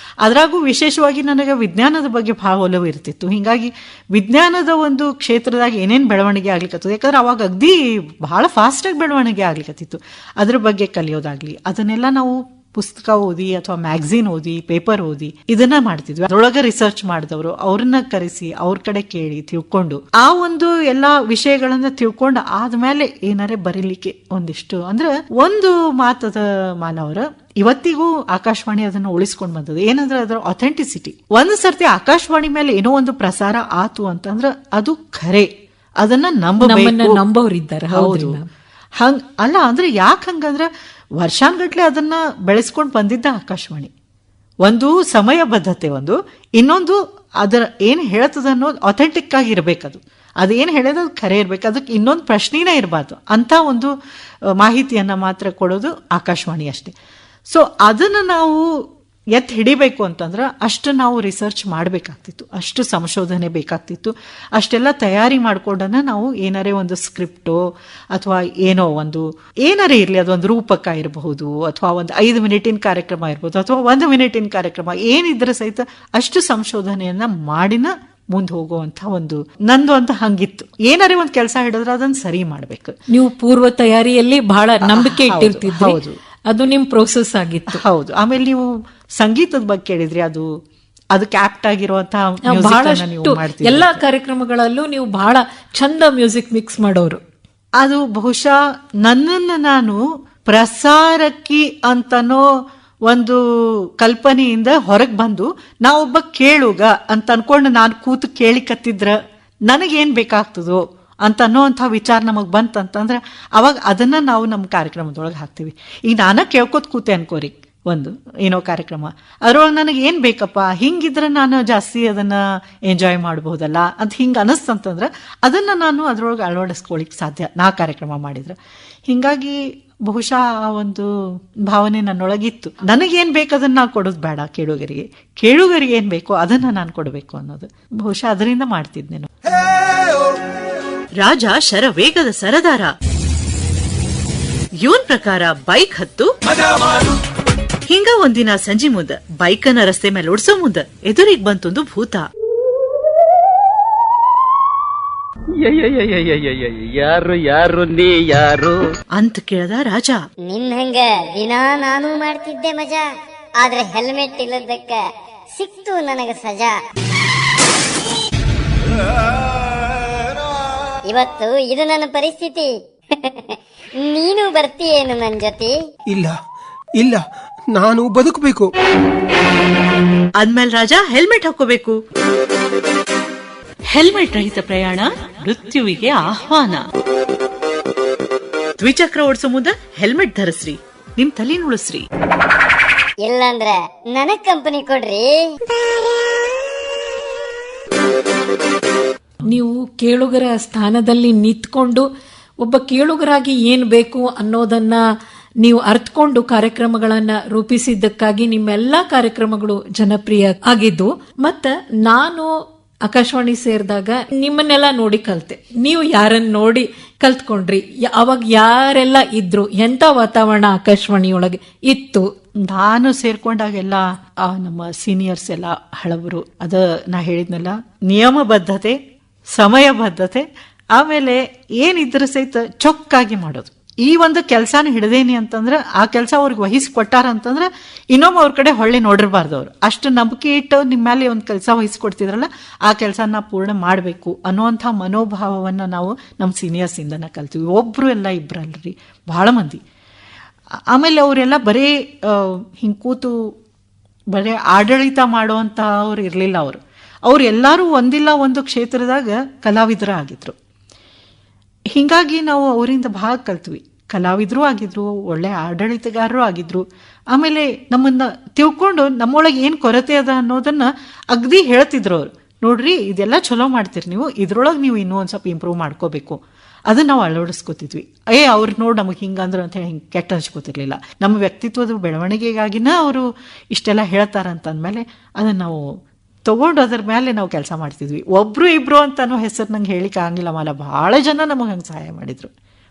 ಅದ್ರಾಗೂ ವಿಶೇಷವಾಗಿ ನನಗೆ ವಿಜ್ಞಾನದ ಬಗ್ಗೆ ಬಹಳ ಒಲವು ಇರ್ತಿತ್ತು. ಹಿಂಗಾಗಿ ವಿಜ್ಞಾನದ ಒಂದು ಕ್ಷೇತ್ರದಾಗ ಏನೇನ್ ಬೆಳವಣಿಗೆ ಆಗ್ಲಿಕ್ಕತ್ತದ, ಯಾಕಂದ್ರೆ ಅವಾಗ ಅಗ್ದಿ ಬಹಳ ಫಾಸ್ಟ್ ಆಗಿ ಬೆಳವಣಿಗೆ ಆಗ್ಲಿಕ್ಕತ್ತಿತ್ತು. ಅದ್ರ ಬಗ್ಗೆ ಕಲಿಯೋದಾಗ್ಲಿ, ಅದನ್ನೆಲ್ಲ ನಾವು ಪುಸ್ತಕ ಓದಿ ಅಥವಾ ಮ್ಯಾಗಝಿನ್ ಓದಿ, ಪೇಪರ್ ಓದಿ ಇದನ್ನ ಮಾಡ್ತಿದ್ವಿ. ಅದ್ರೊಳಗೆ ರಿಸರ್ಚ್ ಮಾಡಿದವರು ಅವ್ರನ್ನ ಕರೆಸಿ ಅವ್ರ ಕಡೆ ಕೇಳಿ ತಿಳ್ಕೊಂಡು ಆ ಒಂದು ಎಲ್ಲಾ ವಿಷಯಗಳನ್ನ ತಿಳ್ಕೊಂಡು ಆದ್ಮೇಲೆ ಏನಾರೇ ಬರೀಲಿಕ್ಕೆ ಒಂದಿಷ್ಟು ಅಂದ್ರೆ ಒಂದು ಮಾತದ ಮಾನವರ ಇವತ್ತಿಗೂ ಆಕಾಶವಾಣಿ ಅದನ್ನ ಉಳಿಸ್ಕೊಂಡ್ ಬಂದದ. ಏನಂದ್ರೆ ಅದರ ಅಥೆಂಟಿಸಿಟಿ. ಒಂದು ಸರ್ತಿ ಆಕಾಶವಾಣಿ ಮೇಲೆ ಏನೋ ಒಂದು ಪ್ರಸಾರ ಆತು ಅಂತಂದ್ರ ಅದು ಖರೆ, ಅದನ್ನ ನಂಬೋರಿದ್ದಾರೆ. ಹೌದು, ಹಂಗ ಅಲ್ಲ ಅಂದ್ರೆ ಯಾಕೆ ಹಂಗಂದ್ರ ವರ್ಷಾನ್ಗಟ್ಲೆ ಅದನ್ನ ಬೆಳೆಸ್ಕೊಂಡು ಬಂದಿದ್ದ ಆಕಾಶವಾಣಿ. ಒಂದು ಸಮಯ ಬದ್ಧತೆ, ಒಂದು ಇನ್ನೊಂದು ಅದರ ಏನ್ ಹೇಳ್ತದ ಅನ್ನೋದು ಅಥೆಂಟಿಕ್ ಆಗಿ ಇರ್ಬೇಕದು. ಅದೇನು ಹೇಳೋದು ಅದು ಖರೆ ಇರ್ಬೇಕು, ಅದಕ್ಕೆ ಇನ್ನೊಂದು ಪ್ರಶ್ನೆನೇ ಇರಬಾರ್ದು ಅಂತ ಒಂದು ಮಾಹಿತಿಯನ್ನ ಮಾತ್ರ ಕೊಡೋದು ಆಕಾಶವಾಣಿ ಅಷ್ಟೇ. ಸೊ ಅದನ್ನ ನಾವು ಎತ್ ಹಿಡಿಬೇಕು ಅಂತಂದ್ರೆ ಅಷ್ಟು ನಾವು ರಿಸರ್ಚ್ ಮಾಡಬೇಕಾಗ್ತಿತ್ತು, ಅಷ್ಟು ಸಂಶೋಧನೆ ಬೇಕಾಗ್ತಿತ್ತು, ಅಷ್ಟೆಲ್ಲ ತಯಾರಿ ಮಾಡ್ಕೊಂಡನ ನಾವು ಏನಾರೇ ಒಂದು ಸ್ಕ್ರಿಪ್ಟು ಅಥವಾ ಏನೋ ಒಂದು ಏನಾರೇ ಇರಲಿ, ಅದೊಂದು ರೂಪಕ ಇರಬಹುದು ಅಥವಾ ಒಂದು 5 ಮಿನಿಟಿನ ಕಾರ್ಯಕ್ರಮ ಇರ್ಬೋದು ಅಥವಾ 1 ಮಿನಿಟಿನ ಕಾರ್ಯಕ್ರಮ ಏನಿದ್ರೆ ಸಹಿತ ಅಷ್ಟು ಸಂಶೋಧನೆಯನ್ನ ಮಾಡಿನ ಮುಂದೆ ಹೋಗುವಂತ ಒಂದು ನಂದು ಅಂತ ಹಂಗಿತ್ತು. ಏನಾರೇ ಒಂದು ಕೆಲಸ ಹಿಡಿದ್ರೆ ಅದನ್ನ ಸರಿ ಮಾಡ್ಬೇಕು. ನೀವು ಪೂರ್ವ ತಯಾರಿಯಲ್ಲಿ ಬಹಳ ನಂಬಿಕೆ ಇಟ್ಟಿರ್ತಿದ್ರಿ, ಅದು ನಿಮ್ ಪ್ರೋಸೆಸ್ ಆಗಿತ್ತು. ಹೌದು. ಆಮೇಲೆ ನೀವು ಸಂಗೀತದ ಬಗ್ಗೆ ಕೇಳಿದ್ರಿ, ಅದಕ್ಕೆ ಆಪ್ಟ್ ಆಗಿರುವಂತಹ ಬಹಳಷ್ಟು ಎಲ್ಲಾ ಕಾರ್ಯಕ್ರಮಗಳಲ್ಲೂ ನೀವು ಬಹಳ ಚಂದ ಮ್ಯೂಸಿಕ್ ಮಿಕ್ಸ್ ಮಾಡೋರು. ಅದು ಬಹುಶಃ ನನ್ನನ್ನು ನಾನು ಪ್ರಸಾರಕ್ಕಿ ಅಂತನೋ ಒಂದು ಕಲ್ಪನೆಯಿಂದ ಹೊರಗೆ ಬಂದು ನಾವೊಬ್ಬ ಕೇಳುಗ ಅಂತ ಅನ್ಕೊಂಡು ನಾನು ಕೂತು ಕೇಳಿಕತ್ತಿದ್ರ ನನಗೇನ್ ಬೇಕಾಗ್ತದೋ ಅಂತ ಅನ್ನೋಂಥ ವಿಚಾರ ನಮಗ್ ಬಂತಂತಂದ್ರೆ ಅವಾಗ ಅದನ್ನ ನಾವು ನಮ್ಮ ಕಾರ್ಯಕ್ರಮದೊಳಗೆ ಹಾಕ್ತಿವಿ. ಈಗ ನಾನ ಕೇಳ್ಕೊತ್ ಕೂತೆ ಅನ್ಕೋರಿ ಒಂದು ಏನೋ ಕಾರ್ಯಕ್ರಮ, ಅದ್ರೊಳಗೆ ನನಗೆ ಏನ್ ಬೇಕಪ್ಪ, ಹಿಂಗಿದ್ರೆ ನಾನು ಜಾಸ್ತಿ ಅದನ್ನ ಎಂಜಾಯ್ ಮಾಡಬಹುದಲ್ಲ ಅಂತ ಹಿಂಗ ಅನಿಸ್ತಂತಂದ್ರೆ ಅದನ್ನ ನಾನು ಅದ್ರೊಳಗೆ ಅಳವಡಿಸ್ಕೊಳಿಕ್ ಸಾಧ್ಯ, ನಾ ಕಾರ್ಯಕ್ರಮ ಮಾಡಿದ್ರೆ. ಹಿಂಗಾಗಿ ಬಹುಶಃ ಆ ಒಂದು ಭಾವನೆ ನನ್ನೊಳಗಿತ್ತು. ನನಗೇನ್ ಬೇಕು ಅದನ್ನ ನಾ ಕೊಡೋದು ಬೇಡ, ಕೇಳುಗರಿಗೆ ಏನ್ ಬೇಕೋ ಅದನ್ನ ನಾನು ಕೊಡಬೇಕು ಅನ್ನೋದು ಬಹುಶಃ ಅದರಿಂದ ಮಾಡ್ತಿದ್ನೇನು. ರಾಜ ಶರವೇಗದ ಸರದಾರ, ಇವನ್ ಪ್ರಕಾರ ಬೈಕ್ ಹತ್ತು ಹಿಂಗ ಒಂದಿನ ಸಂಜೆ ಮುಂದ ಬೈಕನ್ನ ರಸ್ತೆ ಮೇಲೆ ಓಡಿಸೋ ಮುಂದ ಎದುರಿಗೆ ಬಂತೊಂದು ಭೂತ. ಯಾರು ಯಾರು ನೀ ಯಾರು ಅಂತ ಕೇಳ್ದ ರಾಜ. ನಿನ್ ಹಂಗ ದಿನಾ ನಾನು ಮಾಡ್ತಿದ್ದೆ ಮಜಾ, ಆದ್ರೆ ಹೆಲ್ಮೆಟ್ ಇಲ್ಲದಕ್ಕ ಸಿಕ್ತು ನನಗ ಸಜಾ. ಇವತ್ತು ಇದು ನನ್ನ ಪರಿಸ್ಥಿತಿ, ನೀನು ಬರ್ತೀಯೇನು ನನ್ ಜೊತೆ? ಇಲ್ಲ ಇಲ್ಲ, ನಾನು ಬದುಕಬೇಕು. ಅಂದ್ಮೇಲೆ ರಾಜ ಹೆಲ್ಮೆಟ್ ಹಾಕೋಬೇಕು. ಹೆಲ್ಮೆಟ್ ರಹಿತ ಪ್ರಯಾಣ ಮೃತ್ಯುವಿಗೆ ಆಹ್ವಾನ. ದ್ವಿಚಕ್ರ ಓಡಿಸೋ ಮುಂದ ಹೆಲ್ಮೆಟ್ ಧರಿಸ್ರಿ, ನಿಮ್ ತಲೆ ಉಳಿಸ್ರಿ. ಇಲ್ಲಂದ್ರ ನನಗ್ ಕಂಪನಿ ಕೊಡ್ರಿ. ನೀವು ಕೇಳುಗರ ಸ್ಥಾನದಲ್ಲಿ ನಿಂತ್ಕೊಂಡು ಒಬ್ಬ ಕೇಳುಗರಾಗಿ ಏನ್ ಬೇಕು ಅನ್ನೋದನ್ನ ನೀವು ಅರ್ಥಕೊಂಡು ಕಾರ್ಯಕ್ರಮಗಳನ್ನ ರೂಪಿಸಿದ್ದಕ್ಕಾಗಿ ನಿಮ್ಮೆಲ್ಲಾ ಕಾರ್ಯಕ್ರಮಗಳು ಜನಪ್ರಿಯ ಆಗಿದ್ದು. ಮತ್ತ ನಾನು ಆಕಾಶವಾಣಿ ಸೇರಿದಾಗ ನಿಮ್ಮನ್ನೆಲ್ಲ ನೋಡಿ ಕಲ್ತೆ, ನೀವು ಯಾರನ್ನ ನೋಡಿ ಕಲ್ತ್ಕೊಂಡ್ರಿ? ಅವಾಗ ಯಾರೆಲ್ಲ ಇದ್ರು? ಎಂತ ವಾತಾವರಣ ಆಕಾಶವಾಣಿಯೊಳಗೆ ಇತ್ತು? ನಾನು ಸೇರ್ಕೊಂಡಾಗೆಲ್ಲ ನಮ್ಮ ಸೀನಿಯರ್ಸ್ ಎಲ್ಲ ಹಳಬರು. ಅದ ನಾ ಹೇಳಿದ್ನಲ್ಲ, ನಿಯಮಬದ್ಧತೆ, ಸಮಯಬದ್ಧತೆ, ಆಮೇಲೆ ಏನಿದ್ರ ಸಹಿತ ಚೊಕ್ಕಾಗಿ ಮಾಡೋದು. ಈ ಒಂದು ಕೆಲಸನ ಹಿಡ್ದೇನಿ ಅಂತಂದ್ರೆ ಆ ಕೆಲಸ ಅವ್ರಿಗೆ ವಹಿಸ್ಕೊಟ್ಟಾರ ಅಂತಂದ್ರೆ ಇನ್ನೊಮ್ಮೆ ಅವ್ರ ಕಡೆ ಹೊಳ್ಳಿ ನೋಡಿರ್ಬಾರ್ದು. ಅವ್ರು ಅಷ್ಟು ನಂಬಿಕೆ ಇಟ್ಟು ನಿಮ್ಮ ಮೇಲೆ ಒಂದು ಕೆಲಸ ವಹಿಸ್ಕೊಡ್ತಿದ್ರಲ್ಲ, ಆ ಕೆಲಸನ ಪೂರ್ಣ ಮಾಡಬೇಕು ಅನ್ನುವಂಥ ಮನೋಭಾವವನ್ನು ನಾವು ನಮ್ಮ ಸೀನಿಯರ್ಸ್ ಇಂದನ ಕಲ್ತೀವಿ. ಒಬ್ರು ಎಲ್ಲ ಇಬ್ಬರಲ್ರಿ, ಬಹಳ ಮಂದಿ. ಆಮೇಲೆ ಅವರೆಲ್ಲ ಬರೀ ಹಿಂಗೆ ಕೂತು ಬರೀ ಆಡಳಿತ ಮಾಡುವಂಥ ಅವ್ರು ಇರಲಿಲ್ಲ. ಅವ್ರು ಎಲ್ಲರೂ ಒಂದಿಲ್ಲ ಒಂದು ಕ್ಷೇತ್ರದಾಗ ಕಲಾವಿದರ ಆಗಿದ್ರು. ಹಿಂಗಾಗಿ ನಾವು ಅವರಿಂದ ಭಾಳ ಕಲ್ತ್ವಿ. ಕಲಾವಿದರು ಆಗಿದ್ರು, ಒಳ್ಳೆ ಆಡಳಿತಗಾರರು ಆಗಿದ್ರು. ಆಮೇಲೆ ನಮ್ಮನ್ನ ತಿಳ್ಕೊಂಡು ನಮ್ಮೊಳಗೆ ಏನು ಕೊರತೆ ಅದ ಅನ್ನೋದನ್ನ ಅಗದಿ ಹೇಳ್ತಿದ್ರು ಅವ್ರು. ನೋಡ್ರಿ, ಇದೆಲ್ಲ ಚಲೋ ಮಾಡ್ತೀರಿ ನೀವು, ಇದ್ರೊಳಗೆ ನೀವು ಇನ್ನೂ ಒಂದು ಸ್ವಲ್ಪ ಇಂಪ್ರೂವ್ ಮಾಡ್ಕೋಬೇಕು. ಅದನ್ನ ನಾವು ಅಳವಡಿಸ್ಕೋತಿದ್ವಿ. ಅವ್ರು ನೋಡಿ ನಮಗೆ ಹಿಂಗಂದ್ರು ಅಂತ ಹೇಳಿ ಹಿಂಗೆ ಕೆಟ್ಟ ಹಂಚ್ಕೋತಿರ್ಲಿಲ್ಲ. ನಮ್ಮ ವ್ಯಕ್ತಿತ್ವದ ಬೆಳವಣಿಗೆಗಾಗಿನ ಅವರು ಇಷ್ಟೆಲ್ಲ ಹೇಳ್ತಾರಂತಂದ್ಮೇಲೆ ಅದನ್ನ ನಾವು ತಗೊಂಡು ಅದ್ರ ಮೇಲೆ ನಾವು ಕೆಲಸ ಮಾಡ್ತಿದ್ವಿ. ಒಬ್ರು ಇಬ್ರು ಅಂತ ಅನ್ನೋ ಹೆಸರು ನಂಗೆ ಹೇಳಿಕ್ ಆಗಿಲ್ಲ ಮಾಲ. ಬಹಳ ಜನ ನಮಗೆ ಹಂಗೆ ಸಹಾಯ ಮಾಡಿದ್ರು,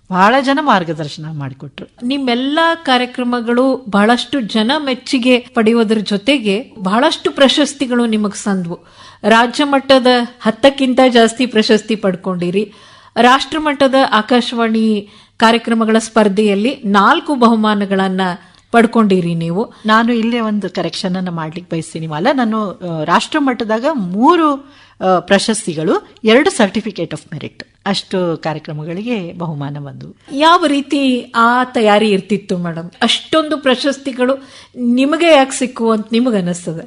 ಬಹಳ ಜನ ಮಾರ್ಗದರ್ಶನ ಮಾಡಿಕೊಟ್ರು. ನಿಮ್ಮೆಲ್ಲಾ ಕಾರ್ಯಕ್ರಮಗಳು ಬಹಳಷ್ಟು ಜನ ಮೆಚ್ಚುಗೆ ಪಡೆಯೋದ್ರ ಜೊತೆಗೆ ಬಹಳಷ್ಟು ಪ್ರಶಸ್ತಿಗಳು ನಿಮಗ್ ಸಂದ್ವು. ರಾಜ್ಯ ಮಟ್ಟದ 10ಕ್ಕಿಂತ ಜಾಸ್ತಿ ಪ್ರಶಸ್ತಿ ಪಡ್ಕೊಂಡಿರಿ. ರಾಷ್ಟ್ರ ಮಟ್ಟದ ಆಕಾಶವಾಣಿ ಕಾರ್ಯಕ್ರಮಗಳ ಸ್ಪರ್ಧೆಯಲ್ಲಿ 4 ಬಹುಮಾನಗಳನ್ನ ಪಡ್ಕೊಂಡಿರಿ ನೀವು. ನಾನು ಇಲ್ಲೇ ಒಂದು ಕರೆಕ್ಷನ್ ಅನ್ನ ಮಾಡ್ಲಿಕ್ಕೆ ಬಯಸ್ತೀನಿ ಮಾಲ. ನಾನು ರಾಷ್ಟ್ರ ಮಟ್ಟದಾಗ 3 ಪ್ರಶಸ್ತಿಗಳು, 2 ಸರ್ಟಿಫಿಕೇಟ್ ಆಫ್ ಮೆರಿಟ್, ಅಷ್ಟು ಕಾರ್ಯಕ್ರಮಗಳಿಗೆ ಬಹುಮಾನ ಬಂದು. ಯಾವ ರೀತಿ ಆ ತಯಾರಿ ಇರ್ತಿತ್ತು ಮೇಡಮ್? ಅಷ್ಟೊಂದು ಪ್ರಶಸ್ತಿಗಳು ನಿಮಗೆ ಯಾಕೆ ಸಿಕ್ಕು ಅಂತ ನಿಮಗೆ ಅನಿಸ್ತದೆ?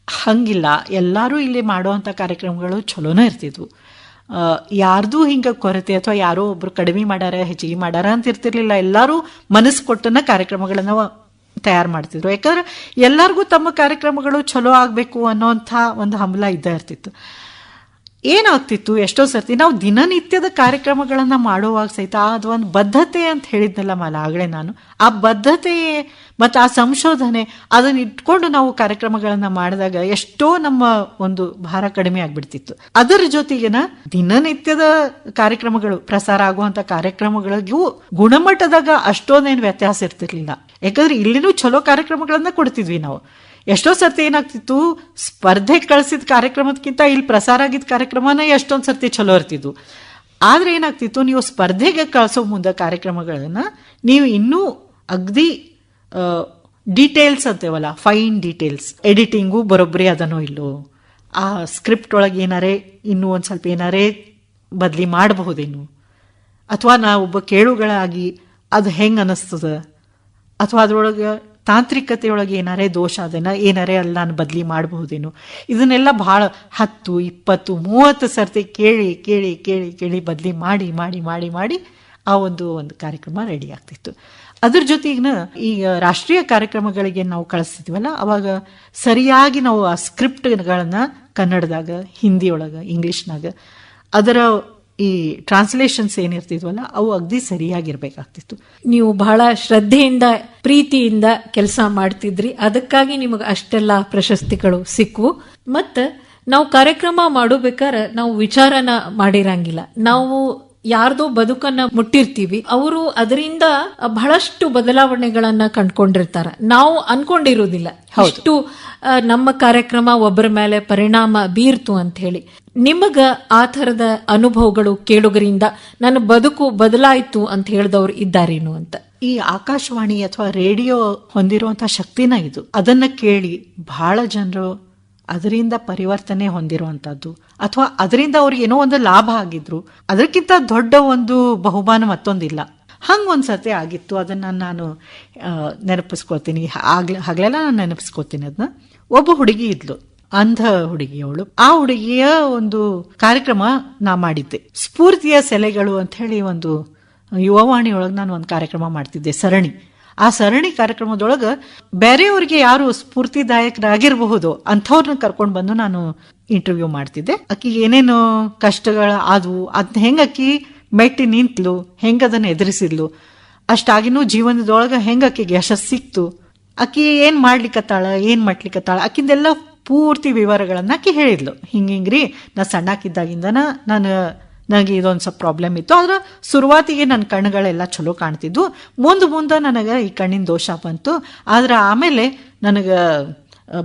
ಹಂಗಿಲ್ಲ, ಎಲ್ಲರೂ ಇಲ್ಲಿ ಮಾಡುವಂತ ಕಾರ್ಯಕ್ರಮಗಳು ಚಲೋನೇ ಇರ್ತಿದ್ವು. ಯಾರ್ದು ಹಿಂಗ ಕೊರತೆ ಅಥವಾ ಯಾರೋ ಒಬ್ರು ಕಡಿಮೆ ಮಾಡ್ಯಾರ ಹೆಚ್ಚಿಗೆ ಮಾಡ್ಯಾರ ಅಂತ ಇರ್ತಿರ್ಲಿಲ್ಲ. ಎಲ್ಲರೂ ಮನಸ್ಸು ಕೊಟ್ಟನ ಕಾರ್ಯಕ್ರಮಗಳನ್ನ ತಯಾರು ಮಾಡ್ತಿದ್ರು. ಯಾಕಂದ್ರೆ ಎಲ್ಲರಿಗೂ ತಮ್ಮ ಕಾರ್ಯಕ್ರಮಗಳು ಚಲೋ ಆಗ್ಬೇಕು ಅನ್ನೋಂಥ ಒಂದು ಹಂಬಲ ಇದ್ದ ಇರ್ತಿತ್ತು. ಏನಾಗ್ತಿತ್ತು, ಎಷ್ಟೋ ಸರ್ತಿ ನಾವು ದಿನನಿತ್ಯದ ಕಾರ್ಯಕ್ರಮಗಳನ್ನ ಮಾಡುವಾಗ ಸಹಿತ ಅದು ಒಂದು ಬದ್ಧತೆ ಅಂತ ಹೇಳಿದ್ನಲ್ಲ ಮಾಲ ಆಗಲೇ ನಾನು, ಆ ಬದ್ಧತೆ ಮತ್ತು ಆ ಸಂಶೋಧನೆ ಅದನ್ನ ಇಟ್ಕೊಂಡು ನಾವು ಕಾರ್ಯಕ್ರಮಗಳನ್ನ ಮಾಡಿದಾಗ ಎಷ್ಟೋ ನಮ್ಮ ಒಂದು ಭಾರ ಕಡಿಮೆ ಆಗ್ಬಿಡ್ತಿತ್ತು. ಅದರ ಜೊತೆಗಿನ ದಿನನಿತ್ಯದ ಕಾರ್ಯಕ್ರಮಗಳು, ಪ್ರಸಾರ ಆಗುವಂತ ಕಾರ್ಯಕ್ರಮಗಳಿಗೂ ಗುಣಮಟ್ಟದಾಗ ಅಷ್ಟೊಂದೇನು ವ್ಯತ್ಯಾಸ ಇರ್ತಿರ್ಲಿಲ್ಲ. ಯಾಕಂದ್ರೆ ಇಲ್ಲಿನೂ ಚಲೋ ಕಾರ್ಯಕ್ರಮಗಳನ್ನ ಕೊಡ್ತಿದ್ವಿ ನಾವು. ಎಷ್ಟೋ ಸರ್ತಿ ಏನಾಗ್ತಿತ್ತು, ಸ್ಪರ್ಧೆ ಕಳಿಸಿದ ಕಾರ್ಯಕ್ರಮದಕ್ಕಿಂತ ಇಲ್ಲಿ ಪ್ರಸಾರ ಆಗಿದ್ದ ಕಾರ್ಯಕ್ರಮನ ಎಷ್ಟೊಂದು ಸರ್ತಿ ಚಲೋ ಇರ್ತಿದ್ವು. ಆದ್ರೆ ಏನಾಗ್ತಿತ್ತು, ನೀವು ಸ್ಪರ್ಧೆಗೆ ಕಳಿಸೋ ಮುಂದೆ ಕಾರ್ಯಕ್ರಮಗಳನ್ನ ನೀವು ಇನ್ನೂ ಅಗ್ದಿ ಡೀಟೇಲ್ಸ್ ಅಂತೇವಲ್ಲ, ಫೈನ್ ಡೀಟೇಲ್ಸ್, ಎಡಿಟಿಂಗು ಬರೋಬ್ಬರಿ ಅದನೋ ಇಲ್ಲೋ, ಆ ಸ್ಕ್ರಿಪ್ಟ್ ಒಳಗೆ ಏನಾರೇ ಇನ್ನೂ ಒಂದು ಸ್ವಲ್ಪ ಏನಾರೇ ಬದಲಿ ಮಾಡಬಹುದೇನು, ಅಥವಾ ನಾವು ಒಬ್ಬ ಕೇಳುಗಳಾಗಿ ಅದು ಹೆಂಗೆ ಅನ್ನಿಸ್ತದ, ಅಥವಾ ಅದರೊಳಗೆ ತಾಂತ್ರಿಕತೆಯೊಳಗೆ ಏನಾರೇ ದೋಷ ಅದೇನ, ಏನಾರೇ ಅಲ್ಲಿ ನಾನು ಬದಲಿ ಮಾಡಬಹುದೇನು, ಇದನ್ನೆಲ್ಲ ಭಾಳ 10, 20, 30 ಸರ್ತಿ ಕೇಳಿ ಕೇಳಿ ಕೇಳಿ ಕೇಳಿ ಬದಲಿ ಮಾಡಿ ಮಾಡಿ ಮಾಡಿ ಮಾಡಿ ಆ ಒಂದು ಕಾರ್ಯಕ್ರಮ ರೆಡಿ ಆಗ್ತಿತ್ತು. ಅದ್ರ ಜೊತೆಗಿನ ಈಗ ರಾಷ್ಟ್ರೀಯ ಕಾರ್ಯಕ್ರಮಗಳಿಗೆ ನಾವು ಕಳಿಸ್ತಿದ್ವಲ್ಲ, ಅವಾಗ ಸರಿಯಾಗಿ ನಾವು ಆ ಸ್ಕ್ರಿಪ್ಟ್ಗಳನ್ನ ಕನ್ನಡದಾಗ, ಹಿಂದಿಯೊಳಗೆ, ಇಂಗ್ಲಿಷ್ನಾಗ ಅದರ ಈ ಟ್ರಾನ್ಸ್ಲೇಷನ್ಸ್ ಏನಿರ್ತಿದ್ವಲ್ಲ ಅವು ಅಗ್ದಿ ಸರಿಯಾಗಿರ್ಬೇಕಾಗ್ತಿತ್ತು. ನೀವು ಬಹಳ ಶ್ರದ್ಧೆಯಿಂದ ಪ್ರೀತಿಯಿಂದ ಕೆಲಸ ಮಾಡ್ತಿದ್ರಿ, ಅದಕ್ಕಾಗಿ ನಿಮಗೆ ಅಷ್ಟೆಲ್ಲ ಪ್ರಶಸ್ತಿಗಳು ಸಿಕ್ವು. ಮತ್ತು ನಾವು ಕಾರ್ಯಕ್ರಮ ಮಾಡಬೇಕಾದ್ರೆ ನಾವು ವಿಚಾರನ ಮಾಡಿರಂಗಿಲ್ಲ, ನಾವು ಯಾರ್ದೋ ಬದುಕನ್ನ ಮುಟ್ಟಿರ್ತೀವಿ, ಅವರು ಅದರಿಂದ ಬಹಳಷ್ಟು ಬದಲಾವಣೆಗಳನ್ನ ಕಂಡ್ಕೊಂಡಿರ್ತಾರ, ನಾವು ಅನ್ಕೊಂಡಿರೋದಿಲ್ಲ ಅಷ್ಟು ನಮ್ಮ ಕಾರ್ಯಕ್ರಮ ಒಬ್ಬರ ಮೇಲೆ ಪರಿಣಾಮ ಬೀರ್ತು ಅಂತ ಹೇಳಿ. ನಿಮಗ ಆ ಥರದ ಅನುಭವಗಳು ಕೇಳುಗರಿಂದ ನನ್ನ ಬದುಕು ಬದಲಾಯಿತು ಅಂತ ಹೇಳಿದವರು ಇದ್ದಾರೇನು ಅಂತ? ಈ ಆಕಾಶವಾಣಿ ಅಥವಾ ರೇಡಿಯೋ ಹೊಂದಿರುವಂತಹ ಶಕ್ತಿನ ಇದು. ಅದನ್ನ ಕೇಳಿ ಬಹಳ ಜನರು ಅದರಿಂದ ಪರಿವರ್ತನೆ ಹೊಂದಿರುವಂತದ್ದು, ಅಥವಾ ಅದರಿಂದ ಅವ್ರಿಗೆ ಏನೋ ಒಂದು ಲಾಭ ಆಗಿದ್ರು, ಅದಕ್ಕಿಂತ ದೊಡ್ಡ ಒಂದು ಬಹುಮಾನ ಮತ್ತೊಂದಿಲ್ಲ. ಹಂಗೊಂದ್ಸತಿ ಆಗಿತ್ತು. ಅದನ್ನ ನಾನು ನೆನಪಿಸ್ಕೊಳ್ತೀನಿ, ಹಗಲೆಲ್ಲ ನಾನು ನೆನಪಿಸ್ಕೊತೀನಿ. ಅದನ್ನ ಒಬ್ಬ ಹುಡುಗಿ ಇದ್ಲು, ಅಂಧ ಹುಡುಗಿಯವಳು. ಆ ಹುಡುಗಿಯ ಒಂದು ಕಾರ್ಯಕ್ರಮ ನಾ ಮಾಡಿದ್ದೆ, ಸ್ಫೂರ್ತಿಯ ಸೆಲೆಗಳು ಅಂತ ಹೇಳಿ ಒಂದು ಯುವವಾಣಿಯೊಳಗೆ ನಾನು ಒಂದು ಕಾರ್ಯಕ್ರಮ ಮಾಡ್ತಿದ್ದೆ, ಸರಣಿ. ಆ ಸರಣಿ ಕಾರ್ಯಕ್ರಮದೊಳಗೆ ಬೇರೆಯವ್ರಿಗೆ ಯಾರು ಸ್ಫೂರ್ತಿದಾಯಕರಾಗಿರಬಹುದು ಅಂಥವ್ರನ್ನ ಕರ್ಕೊಂಡು ಬಂದು ನಾನು ಇಂಟರ್ವ್ಯೂ ಮಾಡ್ತಿದ್ದೆ. ಅಕ್ಕಿಗೆ ಏನೇನು ಕಷ್ಟಗಳು ಆದವು, ಅದನ್ನ ಹೆಂಗ ಅಕ್ಕಿ ಮೆಟ್ಟಿ ನಿಂತ್ಲು, ಹೆಂಗ ಅದನ್ನ ಎದುರಿಸಿದ್ಲು, ಅಷ್ಟಾಗಿನೂ ಜೀವನದೊಳಗೆ ಹೆಂಗ ಅಕ್ಕಿಗೆ ಯಶಸ್ಸು ಸಿಕ್ತು, ಅಕ್ಕಿ ಏನ್ ಮಾಡ್ಲಿಕ್ಕತ್ತಾಳ, ಏನ್ ಮಾಡ್ಲಿಕ್ಕತ್ತಾಳ, ಅಕ್ಕಿಂದೆಲ್ಲ ಪೂರ್ತಿ ವಿವರಗಳನ್ನ ಆಕಿ ಹೇಳಿದ್ಲು. ಹಿಂಗ್ರಿ ನಾ ಸಣ್ಣಕ್ಕಿದ್ದಾಗಿಂದನ ನನಗೆ ಇದೊಂದು ಸ್ವಲ್ಪ ಪ್ರಾಬ್ಲಮ್ ಇತ್ತು. ಆದ್ರೆ ಶುರುವಾತಿಗೆ ನನ್ನ ಕಣ್ಣುಗಳೆಲ್ಲ ಚಲೋ ಕಾಣ್ತಿದ್ವು, ಮುಂದೆ ನನಗೆ ಈ ಕಣ್ಣಿನ ದೋಷ ಬಂತು. ಆದ್ರೆ ಆಮೇಲೆ ನನಗೆ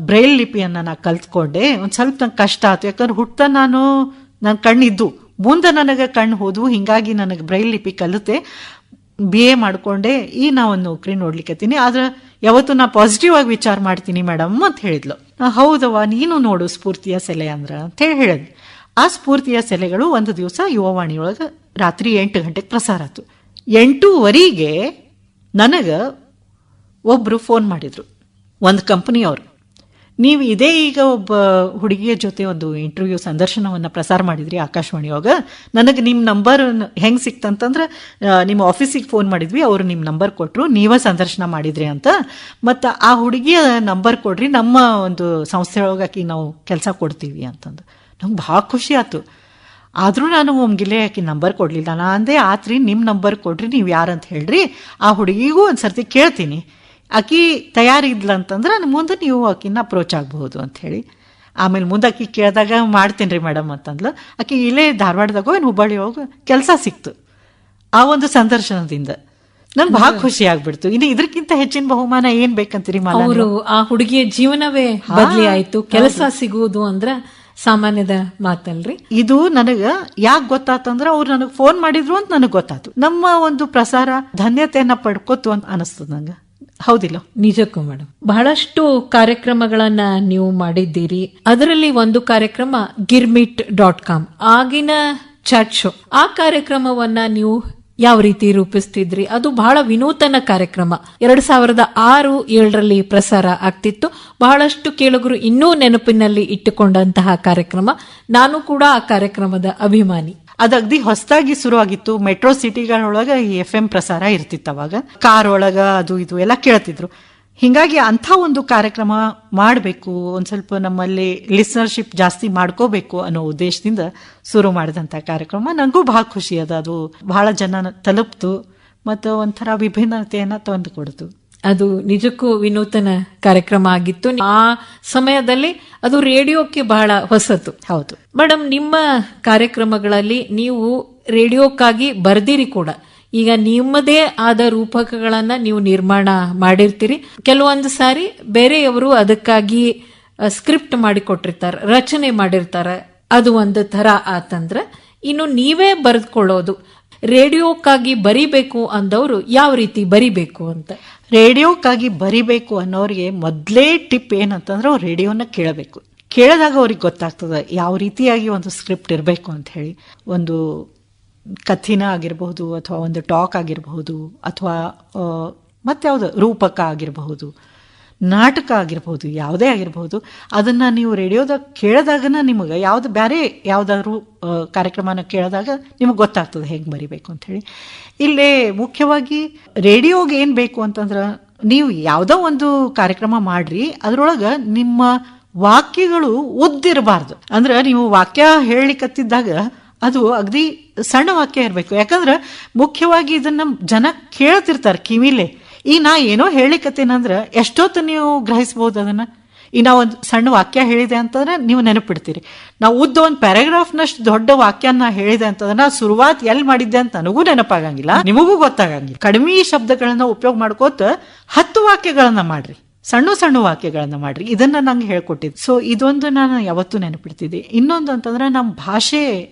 ಬ್ರೈಲ್ ಲಿಪಿಯನ್ನು ನಾ ಕಲ್ತ್ಕೊಂಡೆ. ಒಂದು ಸ್ವಲ್ಪ ನಂಗೆ ಕಷ್ಟ ಆಯ್ತು, ಯಾಕಂದ್ರೆ ನನ್ನ ಕಣ್ಣಿದ್ದು, ಮುಂದೆ ನನಗೆ ಕಣ್ಣು ಹೋದ್ವು. ಹಿಂಗಾಗಿ ನನಗೆ ಬ್ರೈಲ್ ಲಿಪಿ ಕಲಿತೆ, BA ಮಾಡ್ಕೊಂಡೆ. ಈ ನಾ ಒಂದು ನೌಕರಿ ನೋಡ್ಲಿಕ್ಕತ್ತೀನಿ, ಆದ್ರೆ ಯಾವತ್ತು ನಾ ಪಾಸಿಟಿವ್ ಆಗಿ ವಿಚಾರ ಮಾಡ್ತೀನಿ ಮೇಡಮ್ ಅಂತ ಹೇಳಿದ್ಲು. ಹೌದವ್ವ, ನೀನು ನೋಡು ಸ್ಫೂರ್ತಿಯ ಸೆಲೆ ಅಂದ್ರ ಅಂತ ಹೇಳಿದ್ಲು. ಆ ಸ್ಫೂರ್ತಿಯ ಸೆಲೆಗಳು ಒಂದು ದಿವಸ ಯುವವಾಣಿಯೊಳಗೆ ರಾತ್ರಿ 8 ಗಂಟೆಗೆ ಪ್ರಸಾರ ಆಯ್ತು. 8:15 ನನಗೆ ಒಬ್ರು ಫೋನ್ ಮಾಡಿದ್ರು, ಒಂದು ಕಂಪನಿಯವರು. ನೀವು ಇದೇ ಈಗ ಒಬ್ಬ ಹುಡುಗಿಯ ಜೊತೆ ಒಂದು ಇಂಟರ್ವ್ಯೂ ಸಂದರ್ಶನವನ್ನು ಪ್ರಸಾರ ಮಾಡಿದ್ರಿ ಆಕಾಶವಾಣಿಯೊಳಗೆ, ನನಗೆ ನಿಮ್ಮ ನಂಬರ್ ಹೆಂಗೆ ಸಿಕ್ತಂತಂದ್ರೆ ನಿಮ್ಮ ಆಫೀಸಿಗೆ ಫೋನ್ ಮಾಡಿದ್ವಿ, ಅವರು ನಿಮ್ಮ ನಂಬರ್ ಕೊಟ್ಟರು, ನೀವೇ ಸಂದರ್ಶನ ಮಾಡಿದ್ರಿ ಅಂತ. ಮತ್ತು ಆ ಹುಡುಗಿಯ ನಂಬರ್ ಕೊಡ್ರಿ, ನಮ್ಮ ಒಂದು ಸಂಸ್ಥೆಯೊಳಗೆ ಆಕಿ ನಾವು ಕೆಲಸ ಕೊಡ್ತೀವಿ ಅಂತಂದು. ನಂಗೆ ಭಾಳ ಖುಷಿ ಆಯ್ತು. ಆದರೂ ನಾನು ಒಮ್ಗಿಲೆ ಆಕಿ ನಂಬರ್ ಕೊಡಲಿಲ್ಲ. ನಾ ಅಂದೆ, ಆತ್ರಿ ನಿಮ್ಮ ನಂಬರ್ ಕೊಡ್ರಿ, ನೀವು ಯಾರಂತ ಹೇಳ್ರಿ, ಆ ಹುಡುಗಿಗೂ ಒಂದು ಸರ್ತಿ ಕೇಳ್ತೀನಿ, ಆಕಿ ತಯಾರಿದ್ಲ ಅಂತಂದ್ರೆ ಮುಂದೆ ನೀವು ಆಕಿನ ಅಪ್ರೋಚ್ ಆಗಬಹುದು ಅಂತ ಹೇಳಿ. ಆಮೇಲೆ ಮುಂದೆ ಆಕಿ ಕೇಳಿದಾಗ ಮಾಡ್ತೀನಿ ರೀ ಮೇಡಮ್ ಅಂತಂದ್ಲು. ಆಕಿ ಇಲ್ಲೇ ಧಾರವಾಡದಾಗೋ ಏನು ಹುಬ್ಬಳ್ಳಿ ಹೋಗಿ ಕೆಲಸ ಸಿಕ್ತು ಆ ಒಂದು ಸಂದರ್ಶನದಿಂದ. ನನ್ಗೆ ಬಹಳ ಖುಷಿ ಆಗ್ಬಿಡ್ತು. ಇನ್ನು ಇದಕ್ಕಿಂತ ಹೆಚ್ಚಿನ ಬಹುಮಾನ ಏನ್ ಬೇಕಂತೀರಿ? ಅವರು ಆ ಹುಡುಗಿಯ ಜೀವನವೇ ಬದಲಿ ಆಯ್ತು, ಕೆಲಸ ಸಿಗುವುದು ಅಂದ್ರೆ ಸಾಮಾನ್ಯದ ಮಾತಲ್ರಿ. ಇದು ನನಗ ಯಾಕೆ ಗೊತ್ತಾತಂದ್ರ ಅವ್ರು ನನಗೆ ಫೋನ್ ಮಾಡಿದ್ರು ಅಂತ ನನಗೆ ಗೊತ್ತಾಯ್ತು. ನಮ್ಮ ಒಂದು ಪ್ರಸಾರ ಧನ್ಯತೆಯನ್ನ ಪಡ್ಕೋತು ಅಂತ ಅನಿಸ್ತದ ನಂಗ. ಹೌದಿಲ್ಲ? ನಿಜಕ್ಕೂ ಮೇಡಮ್, ಬಹಳಷ್ಟು ಕಾರ್ಯಕ್ರಮಗಳನ್ನ ನೀವು ಮಾಡಿದ್ದೀರಿ. ಅದರಲ್ಲಿ ಒಂದು ಕಾರ್ಯಕ್ರಮ girmit.com, ಆಗಿನ ಚಾಟ್ ಶೋ. ಆ ಕಾರ್ಯಕ್ರಮವನ್ನ ನೀವು ಯಾವ ರೀತಿ ರೂಪಿಸ್ತಿದ್ರಿ? ಅದು ಬಹಳ ವಿನೂತನ ಕಾರ್ಯಕ್ರಮ. 2006-7 ಪ್ರಸಾರ ಆಗ್ತಿತ್ತು. ಬಹಳಷ್ಟು ಕೇಳುಗರು ಇನ್ನೂ ನೆನಪಿನಲ್ಲಿ ಇಟ್ಟುಕೊಂಡಂತಹ ಕಾರ್ಯಕ್ರಮ. ನಾನು ಕೂಡ ಆ ಕಾರ್ಯಕ್ರಮದ ಅಭಿಮಾನಿ. ಅದಗ್ದಿ ಹೊಸದಾಗಿ ಶುರು ಆಗಿತ್ತು. ಮೆಟ್ರೋ ಸಿಟಿಗಳೊಳಗ ಈ FM ಪ್ರಸಾರ ಇರ್ತಿತ್ತು. ಅವಾಗ ಕಾರ್ ಒಳಗ ಅದು ಇದು ಎಲ್ಲ ಕೇಳ್ತಿದ್ರು. ಹಿಂಗಾಗಿ ಅಂಥ ಒಂದು ಕಾರ್ಯಕ್ರಮ ಮಾಡಬೇಕು, ಒಂದು ಸ್ವಲ್ಪ ನಮ್ಮಲ್ಲಿ ಲಿಸ್ನರ್ಶಿಪ್ ಜಾಸ್ತಿ ಮಾಡ್ಕೋಬೇಕು ಅನ್ನೋ ಉದ್ದೇಶದಿಂದ ಶುರು ಮಾಡಿದಂಥ ಕಾರ್ಯಕ್ರಮ. ನನಗೂ ಬಹಳ ಖುಷಿ ಅದ, ಅದು ಬಹಳ ಜನ ತಲುಪ್ತು ಮತ್ತು ಒಂಥರ ವಿಭಿನ್ನತೆಯನ್ನು ತಂದುಕೊಡ್ತು. ಅದು ನಿಜಕ್ಕೂ ವಿನೂತನ ಕಾರ್ಯಕ್ರಮ ಆಗಿತ್ತು. ಆ ಸಮಯದಲ್ಲಿ ಅದು ರೇಡಿಯೋಕ್ಕೆ ಬಹಳ ಹೊಸತು. ಹೌದು ಮೇಡಮ್, ನಿಮ್ಮ ಕಾರ್ಯಕ್ರಮಗಳಲ್ಲಿ ನೀವು ರೇಡಿಯೋಕ್ಕಾಗಿ ಬರ್ದಿರಿ ಕೂಡ. ಈಗ ನಿಮ್ಮದೇ ಆದ ರೂಪಕಗಳನ್ನ ನೀವು ನಿರ್ಮಾಣ ಮಾಡಿರ್ತೀರಿ. ಕೆಲವೊಂದು ಸಾರಿ ಬೇರೆಯವರು ಅದಕ್ಕಾಗಿ ಸ್ಕ್ರಿಪ್ಟ್ ಮಾಡಿಕೊಟ್ಟಿರ್ತಾರೆ, ರಚನೆ ಮಾಡಿರ್ತಾರೆ. ಅದು ಒಂದು ಥರ ಆತಂದ್ರೆ ಇನ್ನು ನೀವೇ ಬರೆದುಕೊಳ್ಳೋದು. ರೇಡಿಯೋಕ್ಕಾಗಿ ಬರಿಬೇಕು ಅಂದವರು ಯಾವ ರೀತಿ ಬರಿಬೇಕು ಅಂತ? ರೇಡಿಯೋಕ್ಕಾಗಿ ಬರಿಬೇಕು ಅನ್ನೋರಿಗೆ ಮೊದಲೇ ಟಿಪ್ ಏನಂತಂದ್ರೆ ಅವ್ರು ರೇಡಿಯೋನ ಕೇಳಬೇಕು. ಕೇಳಿದಾಗ ಅವ್ರಿಗೆ ಗೊತ್ತಾಗ್ತದೆ ಯಾವ ರೀತಿಯಾಗಿ ಒಂದು ಸ್ಕ್ರಿಪ್ಟ್ ಇರಬೇಕು ಅಂತ ಹೇಳಿ. ಒಂದು ಕಥಿನ ಆಗಿರಬಹುದು, ಅಥವಾ ಒಂದು ಟಾಕ್ ಆಗಿರಬಹುದು, ಅಥವಾ ಮತ್ಯಾವುದು ರೂಪಕ ಆಗಿರಬಹುದು, ನಾಟಕ ಆಗಿರಬಹುದು, ಯಾವುದೇ ಆಗಿರಬಹುದು. ಅದನ್ನು ನೀವು ರೇಡಿಯೋದಾಗ ಕೇಳಿದಾಗನ ನಿಮಗೆ ಯಾವ್ದು ಬೇರೆ ಯಾವುದಾದ್ರೂ ಕಾರ್ಯಕ್ರಮನ ಕೇಳಿದಾಗ ನಿಮಗೆ ಗೊತ್ತಾಗ್ತದೆ ಹೆಂಗೆ ಬರಿಬೇಕು ಅಂಥೇಳಿ. ಇಲ್ಲೇ ಮುಖ್ಯವಾಗಿ ರೇಡಿಯೋಗೆ ಏನು ಬೇಕು ಅಂತಂದ್ರೆ, ನೀವು ಯಾವುದೋ ಒಂದು ಕಾರ್ಯಕ್ರಮ ಮಾಡ್ರಿ, ಅದರೊಳಗೆ ನಿಮ್ಮ ವಾಕ್ಯಗಳು ಉದ್ದಿರಬಾರ್ದು. ಅಂದ್ರೆ ನೀವು ವಾಕ್ಯ ಹೇಳಿಕತ್ತಿದ್ದಾಗ ಅದು ಅಗದಿ ಸಣ್ಣ ವಾಕ್ಯ ಇರಬೇಕು. ಯಾಕಂದ್ರೆ ಮುಖ್ಯವಾಗಿ ಇದನ್ನ ಜನ ಕೇಳ್ತಿರ್ತಾರೆ ಕಿವಿಲೆ. ಈಗ ನಾ ಏನೋ ಹೇಳಿಕತ್ತೇನಂದ್ರೆ ಎಷ್ಟೊತ್ತು ನೀವು ಗ್ರಹಿಸ್ಬೋದು ಅದನ್ನ. ಈಗ ನಾ ಒಂದು ಸಣ್ಣ ವಾಕ್ಯ ಹೇಳಿದೆ ಅಂತಂದ್ರೆ ನೀವು ನೆನಪಿಡ್ತೀರಿ. ನಾವು ಉದ್ದ ಒಂದು ಪ್ಯಾರಾಗ್ರಾಫ್ನಷ್ಟು ದೊಡ್ಡ ವಾಕ್ಯನ ಹೇಳಿದೆ ಅಂತಂದ್ರೆ ಶುರುವಾತ್ ಎಲ್ಲಿ ಮಾಡಿದ್ದೆ ಅಂತ ನನಗೂ ನೆನಪಾಗಂಗಿಲ್ಲ, ನಿಮಗೂ ಗೊತ್ತಾಗಂಗಿಲ್ಲ. ಕಡಿಮೆ ಶಬ್ದಗಳನ್ನ ಉಪಯೋಗ ಮಾಡ್ಕೋತ 10 ವಾಕ್ಯಗಳನ್ನ ಮಾಡ್ರಿ, ಸಣ್ಣ ಸಣ್ಣ ವಾಕ್ಯಗಳನ್ನ ಮಾಡ್ರಿ. ಇದನ್ನ ನಂಗೆ ಹೇಳ್ಕೊಟ್ಟಿದ್ದು. ಸೊ ಇದೊಂದು ನಾನು ಯಾವತ್ತೂ ನೆನಪಿಡ್ತಿದ್ದೆ. ಇನ್ನೊಂದು ಅಂತಂದ್ರೆ ನಮ್ಮ ಭಾಷೆ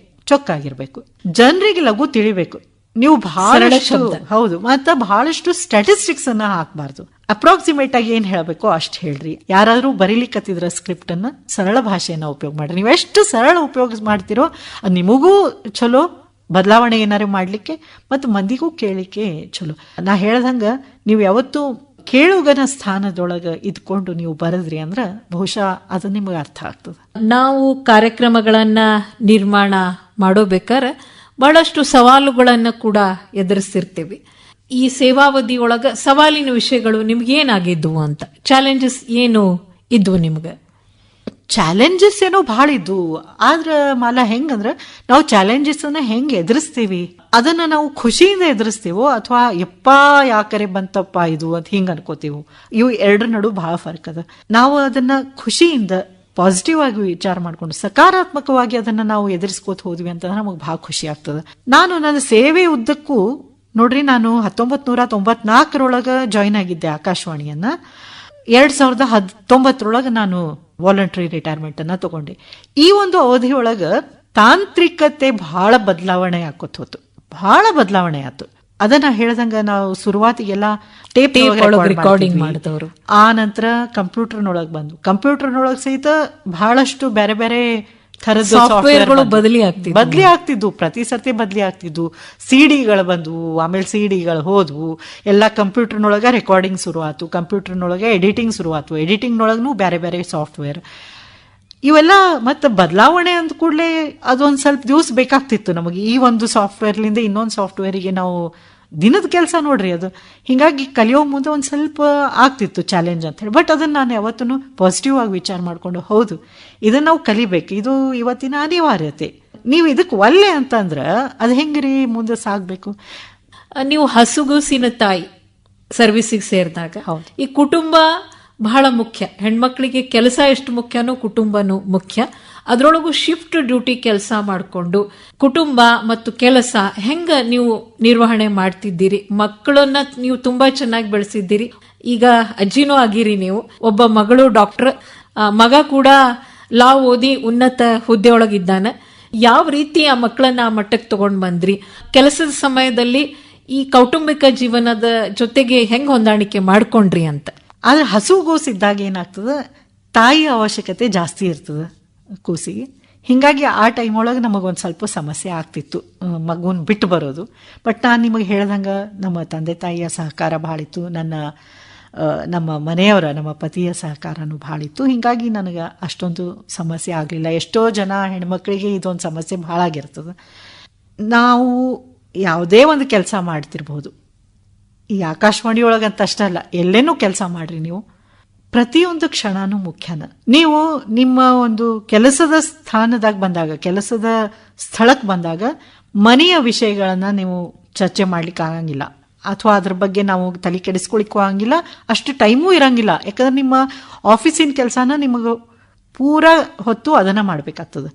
ಚೊಕ್ಕಾಗಿರ್ಬೇಕು, ಜನರಿಗೆ ಲಘು ತಿಳಿಬೇಕು. ನೀವು ಬಹಳಷ್ಟು ಹೌದು ಮತ್ತೆ ಬಹಳಷ್ಟು ಸ್ಟ್ಯಾಟಿಸ್ಟಿಕ್ಸ್ ಅನ್ನ ಹಾಕಬಾರ್ದು. ಅಪ್ರಾಕ್ಸಿಮೇಟ್ ಆಗಿ ಏನ್ ಹೇಳಬೇಕು ಅಷ್ಟು ಹೇಳ್ರಿ. ಯಾರಾದ್ರೂ ಬರೀಲಿಕ್ಕತ್ತಿದ್ರ ಸ್ಕ್ರಿಪ್ಟ್ ಅನ್ನ ಸರಳ ಭಾಷೆಯನ್ನ ಉಪಯೋಗ ಮಾಡ್ರಿ. ನೀವು ಎಷ್ಟು ಸರಳ ಉಪಯೋಗ ಮಾಡ್ತಿರೋ ಅದು ನಿಮಗೂ ಚಲೋ, ಬದಲಾವಣೆ ಏನಾರು ಮಾಡ್ಲಿಕ್ಕೆ ಮತ್ತು ಮಂದಿಗೂ ಕೇಳಲಿಕ್ಕೆ ಚಲೋ. ನಾ ಹೇಳ್ದಂಗ ನೀವು ಯಾವತ್ತೂ ಕೇಳುಗನ ಸ್ಥಾನದೊಳಗೆ ಇದ್ಕೊಂಡು ನೀವು ಬರೆದ್ರಿ ಅಂದ್ರ ಬಹುಶಃ ಅದು ನಿಮಗೆ ಅರ್ಥ ಆಗ್ತದೆ. ನಾವು ಕಾರ್ಯಕ್ರಮಗಳನ್ನ ನಿರ್ಮಾಣ ಮಾಡೋಬೇಕಾದ್ರೆ ಬಹಳಷ್ಟು ಸವಾಲುಗಳನ್ನ ಕೂಡ ಎದುರಿಸ್ತಿರ್ತೀವಿ. ಈ ಸೇವಾವಧಿಯೊಳಗ ಸವಾಲಿನ ವಿಷಯಗಳು ನಿಮ್ಗೇನಾಗಿದ್ವು ಅಂತ, ಚಾಲೆಂಜಸ್ ಏನು ಇದ್ವು ನಿಮ್ಗೆ? ಚಾಲೆಂಜಸ್ ಏನೋ ಭಾಳ ಇದ್ವು. ಆದ್ರೆ ಮಾಲ ಹೆಂಗಂದ್ರೆ ನಾವು ಚಾಲೆಂಜಸ್ ಅನ್ನ ಹೆಂಗ್ ಎದುರಿಸ್ತೀವಿ, ಅದನ್ನ ನಾವು ಖುಷಿಯಿಂದ ಎದುರಿಸ್ತೀವೋ ಅಥವಾ ಯಪ್ಪ ಯಾಕರೆ ಬಂತಪ್ಪ ಇದು ಅಂತ ಹಿಂಗ ಅನ್ಕೋತೀವೋ, ಇವು ಎರಡರ ನಡು ಬಹಳ ಫರ್ಕ್ ಅದ. ನಾವು ಅದನ್ನ ಖುಷಿಯಿಂದ ಪಾಸಿಟಿವ್ ಆಗಿ ವಿಚಾರ ಮಾಡ್ಕೊಂಡು ಸಕಾರಾತ್ಮಕವಾಗಿ ಅದನ್ನ ನಾವು ಎದುರಿಸ್ಕೋತ ಹೋದ್ವಿ ಅಂತಂದ್ರೆ ನಮಗೆ ಬಹಳ ಖುಷಿ ಆಗ್ತದೆ. ನಾನು ನನ್ನ ಸೇವೆ ಉದ್ದಕ್ಕೂ ನೋಡ್ರಿ, ನಾನು 1994 ಜಾಯಿನ್ ಆಗಿದ್ದೆ ಆಕಾಶವಾಣಿಯನ್ನ. 2019 ನಾನು ವಾಲಂಟರಿ ರಿಟೈರ್ಮೆಂಟ್ ಅನ್ನ ತಗೊಂಡೆ. ಈ ಒಂದು ಅವಧಿಯೊಳಗ ತಾಂತ್ರಿಕತೆ ಬಹಳ ಬದಲಾವಣೆ ಆಕೋತ್ ಹೋತು, ಬಹಳ ಬದಲಾವಣೆ ಆಯ್ತು. ಅದನ್ನ ಹೇಳ್ದಂಗ ನಾವು ಶುರುವಾತಿಗೆಲ್ಲ ಟೇಪ್ ರೆಕಾರ್ಡಿಂಗ್ ಮಾಡಿದವರು, ಆ ನಂತರ ಕಂಪ್ಯೂಟರ್ನೊಳಗೆ ಬಂದು ಕಂಪ್ಯೂಟರ್ನೊಳಗೆ ಸಹಿತ ಬಹಳಷ್ಟು ಬೇರೆ ಬೇರೆ ಥರದ ಸಾಫ್ಟ್ವೇರ್ಗಳು ಬದಲಿ ಆಗ್ತಿದ್ವು, ಪ್ರತಿ ಸರ್ತಿ ಬದಲಿ ಆಗ್ತಿದ್ವು. ಸಿಡಿಗಳು ಬಂದ್ವು, ಆಮೇಲೆ ಸಿಡಿಗಳು ಹೋದ್ವು, ಎಲ್ಲ ಕಂಪ್ಯೂಟರ್ನೊಳಗೆ ರೆಕಾರ್ಡಿಂಗ್ ಶುರು ಆಯ್ತು, ಕಂಪ್ಯೂಟರ್ನೊಳಗೆ ಎಡಿಟಿಂಗ್ ಶುರು ಆಯ್ತು, ಎಡಿಟಿಂಗ್ನೊಳಗೂ ಬೇರೆ ಬೇರೆ ಸಾಫ್ಟ್ವೇರ್ ಇವೆಲ್ಲ. ಮತ್ತೆ ಬದಲಾವಣೆ ಅಂದ ಕೂಡಲೇ ಅದೊಂದು ಸ್ವಲ್ಪ ದಿವಸ ಬೇಕಾಗ್ತಿತ್ತು ನಮಗೆ. ಈ ಒಂದು ಸಾಫ್ಟ್ವೇರ್ಲಿಂದ ಇನ್ನೊಂದು ಸಾಫ್ಟ್ವೇರಿಗೆ ನಾವು ದಿನದ ಕೆಲಸ ನೋಡ್ರಿ ಅದು. ಹಿಂಗಾಗಿ ಕಲಿಯೋ ಮುಂದೆ ಒಂದು ಸ್ವಲ್ಪ ಆಗ್ತಿತ್ತು ಚಾಲೆಂಜ್ ಅಂತ ಹೇಳಿ. ಬಟ್ ಅದನ್ನ ನಾನು ಯಾವತ್ತೂ ಪಾಸಿಟಿವ್ ಆಗಿ ವಿಚಾರ ಮಾಡ್ಕೊಂಡು, ಹೌದು ಇದನ್ನ ನಾವು ಕಲಿಬೇಕು, ಇದು ಇವತ್ತಿನ ಅನಿವಾರ್ಯತೆ. ನೀವು ಇದಕ್ಕೆ ಒಲ್ಲೆ ಅಂತಂದ್ರೆ ಅದು ಹೆಂಗ್ರಿ ಮುಂದೆ ಸಾಗ್ಬೇಕು. ನೀವು ಹಸುಗೂಸಿನ ತಾಯಿ ಸರ್ವಿಸಿಗೆ ಸೇರಿದಾಗ ಈ ಕುಟುಂಬ ಬಹಳ ಮುಖ್ಯ. ಹೆಣ್ಮಕ್ಳಿಗೆ ಕೆಲಸ ಎಷ್ಟು ಮುಖ್ಯನೋ ಕುಟುಂಬನೂ ಮುಖ್ಯ. ಅದರೊಳಗೂ ಶಿಫ್ಟ್ ಡ್ಯೂಟಿ ಕೆಲಸ ಮಾಡಿಕೊಂಡು ಕುಟುಂಬ ಮತ್ತು ಕೆಲಸ ಹೆಂಗ ನೀವು ನಿರ್ವಹಣೆ ಮಾಡ್ತಿದ್ದೀರಿ? ಮಕ್ಕಳನ್ನ ನೀವು ತುಂಬಾ ಚೆನ್ನಾಗಿ ಬೆಳೆಸಿದ್ದೀರಿ, ಈಗ ಅಜ್ಜಿನೂ ಆಗಿರಿ ನೀವು. ಒಬ್ಬ ಮಗಳು ಡಾಕ್ಟರ್, ಮಗ ಕೂಡ ಲಾ ಓದಿ ಉನ್ನತ ಹುದ್ದೆಯೊಳಗಿದ್ದಾನೆ. ಯಾವ ರೀತಿ ಆ ಮಕ್ಕಳನ್ನ ಆ ಮಟ್ಟಕ್ಕೆ ತಗೊಂಡ್ ಬಂದ್ರಿ? ಕೆಲಸದ ಸಮಯದಲ್ಲಿ ಈ ಕೌಟುಂಬಿಕ ಜೀವನದ ಜೊತೆಗೆ ಹೆಂಗ್ ಹೊಂದಾಣಿಕೆ ಮಾಡ್ಕೊಂಡ್ರಿ ಅಂತ? ಆದ್ರೆ ಹಸುಗೂಸಿದ್ದಾಗ ಏನಾಗ್ತದೆ, ತಾಯಿಯ ಅವಶ್ಯಕತೆ ಜಾಸ್ತಿ ಇರ್ತದೆ ಕೂಸಿಗೆ. ಹಿಂಗಾಗಿ ಆ ಟೈಮ್ ಒಳಗೆ ನಮಗೊಂದು ಸ್ವಲ್ಪ ಸಮಸ್ಯೆ ಆಗ್ತಿತ್ತು ಮಗುನ್ ಬಿಟ್ಟು ಬರೋದು. ಬಟ್ ನಾನು ನಿಮಗೆ ಹೇಳ್ದಂಗೆ ನಮ್ಮ ತಂದೆ ತಾಯಿಯ ಸಹಕಾರ ಭಾಳ ಇತ್ತು, ನಮ್ಮ ಮನೆಯವರ ನಮ್ಮ ಪತಿಯ ಸಹಕಾರನೂ ಭಾಳ ಇತ್ತು. ಹಿಂಗಾಗಿ ನನಗೆ ಅಷ್ಟೊಂದು ಸಮಸ್ಯೆ ಆಗಲಿಲ್ಲ. ಎಷ್ಟೋ ಜನ ಹೆಣ್ಮಕ್ಳಿಗೆ ಇದೊಂದು ಸಮಸ್ಯೆ ಭಾಳ ಆಗಿರ್ತದೆ. ನಾವು ಯಾವುದೇ ಒಂದು ಕೆಲಸ ಮಾಡ್ತಿರ್ಬೋದು, ಈ ಆಕಾಶವಾಣಿ ಒಳಗಂತ ಅಷ್ಟೇ ಅಲ್ಲ, ಎಲ್ಲೇನೂ ಕೆಲಸ ಮಾಡ್ರಿ ನೀವು, ಪ್ರತಿಯೊಂದು ಕ್ಷಣನೂ ಮುಖ್ಯನ. ನೀವು ನಿಮ್ಮ ಒಂದು ಕೆಲಸದ ಸ್ಥಾನದಾಗ ಬಂದಾಗ, ಕೆಲಸದ ಸ್ಥಳಕ್ಕೆ ಬಂದಾಗ ಮನೆಯ ವಿಷಯಗಳನ್ನ ನೀವು ಚರ್ಚೆ ಮಾಡ್ಲಿಕ್ಕೆ ಆಗಂಗಿಲ್ಲ, ಅಥವಾ ಅದ್ರ ಬಗ್ಗೆ ನಾವು ತಲೆ ಕೆಡಿಸ್ಕೊಳಿಕ್ಕೂ ಆಗಂಗಿಲ್ಲ, ಅಷ್ಟು ಟೈಮೂ ಇರಂಗಿಲ್ಲ. ಯಾಕಂದ್ರೆ ನಿಮ್ಮ ಆಫೀಸಿನ ಕೆಲಸನ ನಿಮಗೆ ಪೂರಾ ಹೊತ್ತು ಅದನ್ನ ಮಾಡ್ಬೇಕಾಗ್ತದೆ.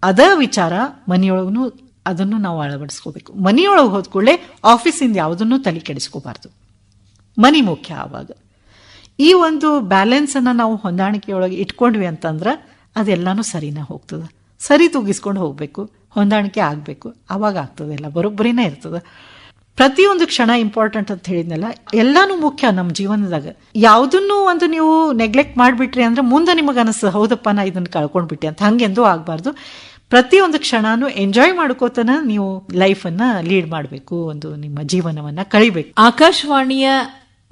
ಅದ ವಿಚಾರ ಮನೆಯೊಳಗೂ ಅದನ್ನು ನಾವು ಅಳವಡಿಸ್ಕೋಬೇಕು. ಮನೆಯೊಳಗೆ ಹೋದ ಕೂಡಲೇ ಆಫೀಸಿಂದ ಯಾವುದನ್ನು ತಲೆ ಕೆಡಿಸ್ಕೋಬಾರ್ದು, ಮನೆ ಮುಖ್ಯ. ಆವಾಗ ಈ ಒಂದು ಬ್ಯಾಲೆನ್ಸನ್ನು ನಾವು ಹೊಂದಾಣಿಕೆಯೊಳಗೆ ಇಟ್ಕೊಂಡ್ವಿ ಅಂತಂದ್ರೆ ಅದೆಲ್ಲಾನು ಸರಿನಾ ಹೋಗ್ತದೆ. ಸರಿ ತೂಗಿಸ್ಕೊಂಡು ಹೋಗ್ಬೇಕು, ಹೊಂದಾಣಿಕೆ ಆಗಬೇಕು, ಅವಾಗ ಆಗ್ತದೆ, ಎಲ್ಲ ಬರೋಬ್ಬರಿನೇ ಇರ್ತದೆ. ಪ್ರತಿಯೊಂದು ಕ್ಷಣ ಇಂಪಾರ್ಟೆಂಟ್ ಅಂತ ಹೇಳಿದ್ನಲ್ಲ, ಎಲ್ಲಾನು ಮುಖ್ಯ ನಮ್ಮ ಜೀವನದಾಗ. ಯಾವುದನ್ನು ಒಂದು ನೀವು ನೆಗ್ಲೆಕ್ಟ್ ಮಾಡಿಬಿಟ್ರಿ ಅಂದ್ರೆ ಮುಂದೆ ನಿಮಗೆ ಅನಿಸ್ತದೆ, ಹೌದಪ್ಪ ನಾ ಇದನ್ನು ಕಳ್ಕೊಂಡ್ಬಿಟ್ಟೆ ಅಂತ. ಹಂಗೆಂದೂ ಆಗಬಾರ್ದು. ಪ್ರತಿಯೊಂದು ಕ್ಷಣನೂ ಎಂಜಾಯ್ ಮಾಡ್ಕೋತನ ನೀವು ಲೈಫನ್ನ ಲೀಡ್ ಮಾಡಬೇಕು, ಒಂದು ನಿಮ್ಮ ಜೀವನವನ್ನ ಕಳಿಬೇಕು. ಆಕಾಶವಾಣಿಯ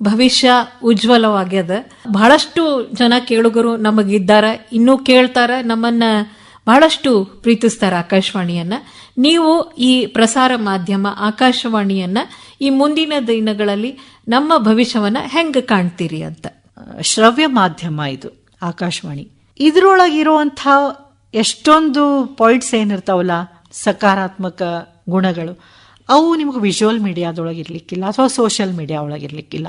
ಭವಿಷ್ಯ ಉಜ್ವಲವಾಗ್ಯದ. ಬಹಳಷ್ಟು ಜನ ಕೇಳುಗರು ನಮಗಿದ್ದಾರೆ, ಇನ್ನೂ ಕೇಳ್ತಾರ, ನಮ್ಮನ್ನ ಬಹಳಷ್ಟು ಪ್ರೀತಿಸ್ತಾರ ಆಕಾಶವಾಣಿಯನ್ನ. ನೀವು ಈ ಪ್ರಸಾರ ಮಾಧ್ಯಮ ಆಕಾಶವಾಣಿಯನ್ನ ಈ ಮುಂದಿನ ದಿನಗಳಲ್ಲಿ ನಮ್ಮ ಭವಿಷ್ಯವನ್ನ ಹೆಂಗ ಕಾಣ್ತೀರಿ ಅಂತ? ಶ್ರವ್ಯ ಮಾಧ್ಯಮ ಇದು ಆಕಾಶವಾಣಿ. ಇದ್ರೊಳಗಿರುವಂಥ ಎಷ್ಟೊಂದು ಪಾಯಿಂಟ್ಸ್ ಏನಿರ್ತಾವಲ್ಲ, ಸಕಾರಾತ್ಮಕ ಗುಣಗಳು, ಅವು ನಿಮಗೆ ವಿಜುವಲ್ ಮೀಡಿಯಾದೊಳಗಿರ್ಲಿಕ್ಕಿಲ್ಲ ಅಥವಾ ಸೋಷಿಯಲ್ ಮೀಡಿಯಾ ಒಳಗಿರ್ಲಿಕ್ಕಿಲ್ಲ.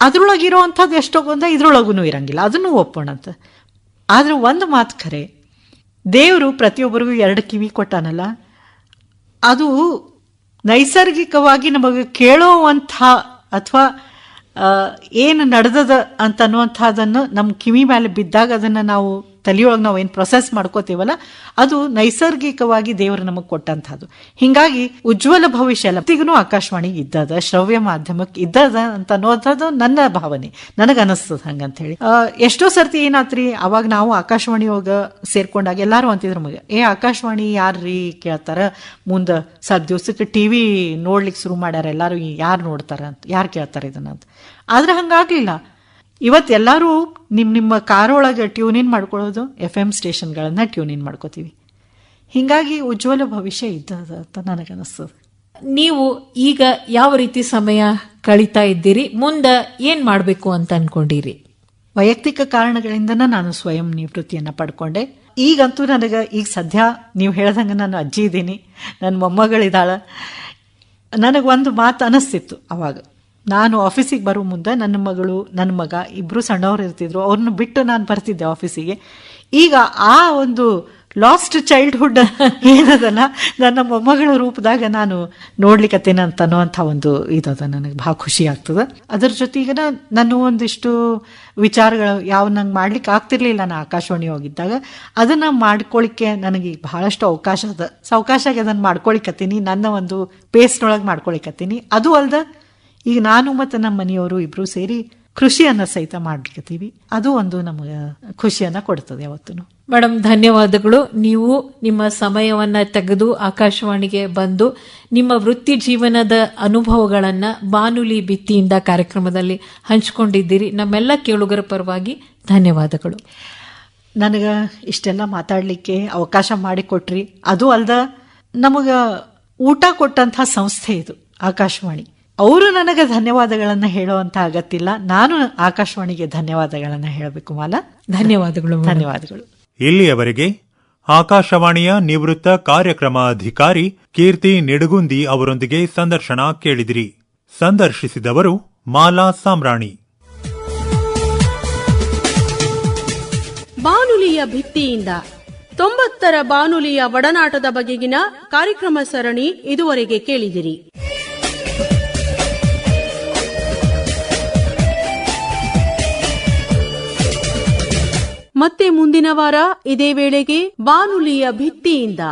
ಅದ್ರೊಳಗಿರುವಂಥದ್ದು ಎಷ್ಟೋ ಗೊಂದ ಇದ್ರೊಳಗೂ ಇರಂಗಿಲ್ಲ, ಅದನ್ನು ಒಪ್ಪೋಣಂತ. ಆದ್ರೆ ಒಂದು ಮಾತು ಖರೆ, ದೇವರು ಪ್ರತಿಯೊಬ್ಬರಿಗೂ 2 ಕಿವಿ ಕೊಟ್ಟಾನಲ್ಲ, ಅದು ನೈಸರ್ಗಿಕವಾಗಿ ನಮಗೆ ಕೇಳೋವಂಥ ಅಥವಾ ಏನು ನಡೆದದ ಅಂತ ಅನ್ನುವಂಥದ್ದನ್ನು ನಮ್ಮ ಕಿವಿ ಮೇಲೆ ಬಿದ್ದಾಗ ಅದನ್ನು ನಾವು ತಲೆಯೊಳಗೆ ನಾವು ಏನು ಪ್ರೊಸೆಸ್ ಮಾಡ್ಕೋತೀವಲ್ಲ, ಅದು ನೈಸರ್ಗಿಕವಾಗಿ ದೇವರು ನಮಗೆ ಕೊಟ್ಟಂಥದ್ದು. ಹಿಂಗಾಗಿ ಉಜ್ವಲ ಭವಿಷ್ಯ ಎಲ್ಲತ್ತಿಗೂ ಆಕಾಶವಾಣಿಗೆ ಇದ್ದದ, ಶ್ರವ್ಯ ಮಾಧ್ಯಮಕ್ಕೆ ಇದ್ದದ ಅಂತ ಅನ್ನೋದು ನನ್ನ ಭಾವನೆ, ನನಗನ್ನಿಸ್ತದ ಹಂಗಂತ ಹೇಳಿ. ಎಷ್ಟೋ ಸರ್ತಿ ಏನಾತ್ರಿ, ಅವಾಗ ನಾವು ಆಕಾಶವಾಣಿ ಹೋಗ ಸೇರ್ಕೊಂಡಾಗ ಎಲ್ಲಾರು ಅಂತಿದ್ರು ನಮಗೆ, ಆಕಾಶವಾಣಿ ಯಾರ್ರೀ ಕೇಳ್ತಾರ, ಮುಂದೆ ಸ್ವಲ್ಪ ದಿವಸಕ್ಕೆ TV ನೋಡ್ಲಿಕ್ಕೆ ಶುರು ಮಾಡ್ಯಾರ, ಎಲ್ಲಾರು ಯಾರು ನೋಡ್ತಾರ ಅಂತ, ಯಾರು ಕೇಳ್ತಾರ ಇದನ್ನ ಅಂತ. ಆದ್ರೆ ಹಂಗಾಗ್ಲಿಲ್ಲ. ಇವತ್ತೆಲ್ಲರೂ ನಿಮ್ಮ ಕಾರೊಳಗೆ ಟ್ಯೂನ್ ಇನ್ ಮಾಡ್ಕೊಳ್ಳೋದು FM ಸ್ಟೇಷನ್ಗಳನ್ನ ಟ್ಯೂನ್ ಇನ್ ಮಾಡ್ಕೋತೀವಿ. ಹಿಂಗಾಗಿ ಉಜ್ವಲ ಭವಿಷ್ಯ ಇದ್ದದ ಅಂತ ನನಗನ್ನಿಸ್ತದೆ. ನೀವು ಈಗ ಯಾವ ರೀತಿ ಸಮಯ ಕಳೀತಾ ಇದ್ದೀರಿ, ಮುಂದೆ ಏನ್ ಮಾಡಬೇಕು ಅಂತ ಅನ್ಕೊಂಡಿರಿ? ವೈಯಕ್ತಿಕ ಕಾರಣಗಳಿಂದನ ನಾನು ಸ್ವಯಂ ನಿವೃತ್ತಿಯನ್ನ ಪಡ್ಕೊಂಡೆ. ಈಗಂತೂ ನನಗೆ ಈಗ ಸದ್ಯ ನೀವು ಹೇಳ್ದಂಗೆ ನಾನು ಅಜ್ಜಿ ಇದ್ದೀನಿ, ನನ್ನ ಮೊಮ್ಮಗಳಿದ್ದಾಳ. ನನಗೊಂದು ಮಾತು ಅನಿಸ್ತಿತ್ತು ಅವಾಗ, ನಾನು ಆಫೀಸಿಗೆ ಬರೋ ಮುಂದೆ ನನ್ನ ಮಗಳು ನನ್ನ ಮಗ ಇಬ್ರು ಸಣ್ಣವ್ರು ಇರ್ತಿದ್ರು, ಅವ್ರನ್ನ ಬಿಟ್ಟು ನಾನು ಬರ್ತಿದ್ದೆ ಆಫೀಸಿಗೆ. ಈಗ ಆ ಒಂದು ಲಾಸ್ಟ್ ಚೈಲ್ಡ್ಹುಡ್ ಏನದಲ್ಲ, ನನ್ನ ಮೊಮ್ಮಗಳ ರೂಪದಾಗ ನಾನು ನೋಡ್ಲಿಕ್ಕತ್ತೇನೆ ಅಂತ ಅನ್ನೋಂಥ ಒಂದು ಇದದ, ನನಗೆ ಭಾಳ ಖುಷಿ ಆಗ್ತದೆ. ಅದ್ರ ಜೊತೆಗೆ ನಾನು ಒಂದಿಷ್ಟು ವಿಚಾರಗಳು ಯಾವ ನಂಗೆ ಮಾಡ್ಲಿಕ್ಕೆ ಆಗ್ತಿರ್ಲಿಲ್ಲ, ನಾನು ಆಕಾಶವಾಣಿ ಹೋಗಿದ್ದಾಗ ಅದನ್ನ ಮಾಡ್ಕೊಳಿಕ್ಕೆ ನನಗೆ ಬಹಳಷ್ಟು ಅವಕಾಶ ಅದ. ಅವಕಾಶಕ್ಕೆ ಅದನ್ನು ಮಾಡ್ಕೊಳಿಕತ್ತೀನಿ, ನನ್ನ ಒಂದು ಪೇಸ್ನೊಳಗೆ ಮಾಡ್ಕೊಳಿಕತ್ತೀನಿ. ಅದು ಅಲ್ದ ಈಗ ನಾನು ಮತ್ತು ನಮ್ಮ ಮನೆಯವರು ಇಬ್ರು ಸೇರಿ ಕೃಷಿಯನ್ನ ಸಹಿತ ಮಾಡ್ಲಿಕ್ಕತ್ತೀವಿ. ಅದು ಒಂದು ನಮಗೆ ಖುಷಿಯನ್ನ ಕೊಡ್ತದೆ ಯಾವತ್ತೂ. ಮೇಡಮ್, ಧನ್ಯವಾದಗಳು. ನೀವು ನಿಮ್ಮ ಸಮಯವನ್ನ ತೆಗೆದು ಆಕಾಶವಾಣಿಗೆ ಬಂದು ನಿಮ್ಮ ವೃತ್ತಿ ಜೀವನದ ಅನುಭವಗಳನ್ನ ಬಾನುಲಿ ಭಿತ್ತಿಯಿಂದ ಕಾರ್ಯಕ್ರಮದಲ್ಲಿ ಹಂಚಿಕೊಂಡಿದ್ದೀರಿ. ನಮ್ಮೆಲ್ಲ ಕೇಳುಗರ ಪರವಾಗಿ ಧನ್ಯವಾದಗಳು. ನನಗೆ ಇಷ್ಟೆಲ್ಲ ಮಾತಾಡಲಿಕ್ಕೆ ಅವಕಾಶ ಮಾಡಿಕೊಟ್ರಿ. ಅದು ಅಲ್ದ ನಮಗ ಊಟ ಕೊಟ್ಟಂಥ ಸಂಸ್ಥೆ ಇದು ಆಕಾಶವಾಣಿ. ಅವರು ನನಗೆ ಧನ್ಯವಾದಗಳನ್ನ ಹೇಳುವಂತ ಅಗತ್ಯಿಲ್ಲ, ನಾನು ಆಕಾಶವಾಣಿಗೆ ಧನ್ಯವಾದಗಳನ್ನ ಹೇಳಬೇಕು. ಮಾಲಾ, ಧನ್ಯವಾದಗಳು. ಧನ್ಯವಾದಗಳು. ಇಲ್ಲಿಯವರೆಗೆ ಆಕಾಶವಾಣಿಯ ನಿವೃತ್ತ ಕಾರ್ಯಕ್ರಮ ಅಧಿಕಾರಿ ಕೀರ್ತಿ ನಿಡಗುಂದಿ ಅವರೊಂದಿಗೆ ಸಂದರ್ಶನ ಕೇಳಿದಿರಿ. ಸಂದರ್ಶಿಸಿದವರು ಮಾಲಾ ಸಾಮ್ರಾಣಿ. ಬಾನುಲಿಯ ಭಿತ್ತಿಯಿಂದ 90ರ ಬಾನುಲಿಯ ಒಡನಾಟದ ಬಗೆಗಿನ ಕಾರ್ಯಕ್ರಮ ಸರಣಿ ಇದುವರೆಗೆ ಕೇಳಿದಿರಿ. ಮತ್ತೆ ಮುಂದಿನ ವಾರ ಇದೇ ವೇಳೆಗೆ ಬಾನುಲಿಯ ಭಿತ್ತಿಯಿಂದ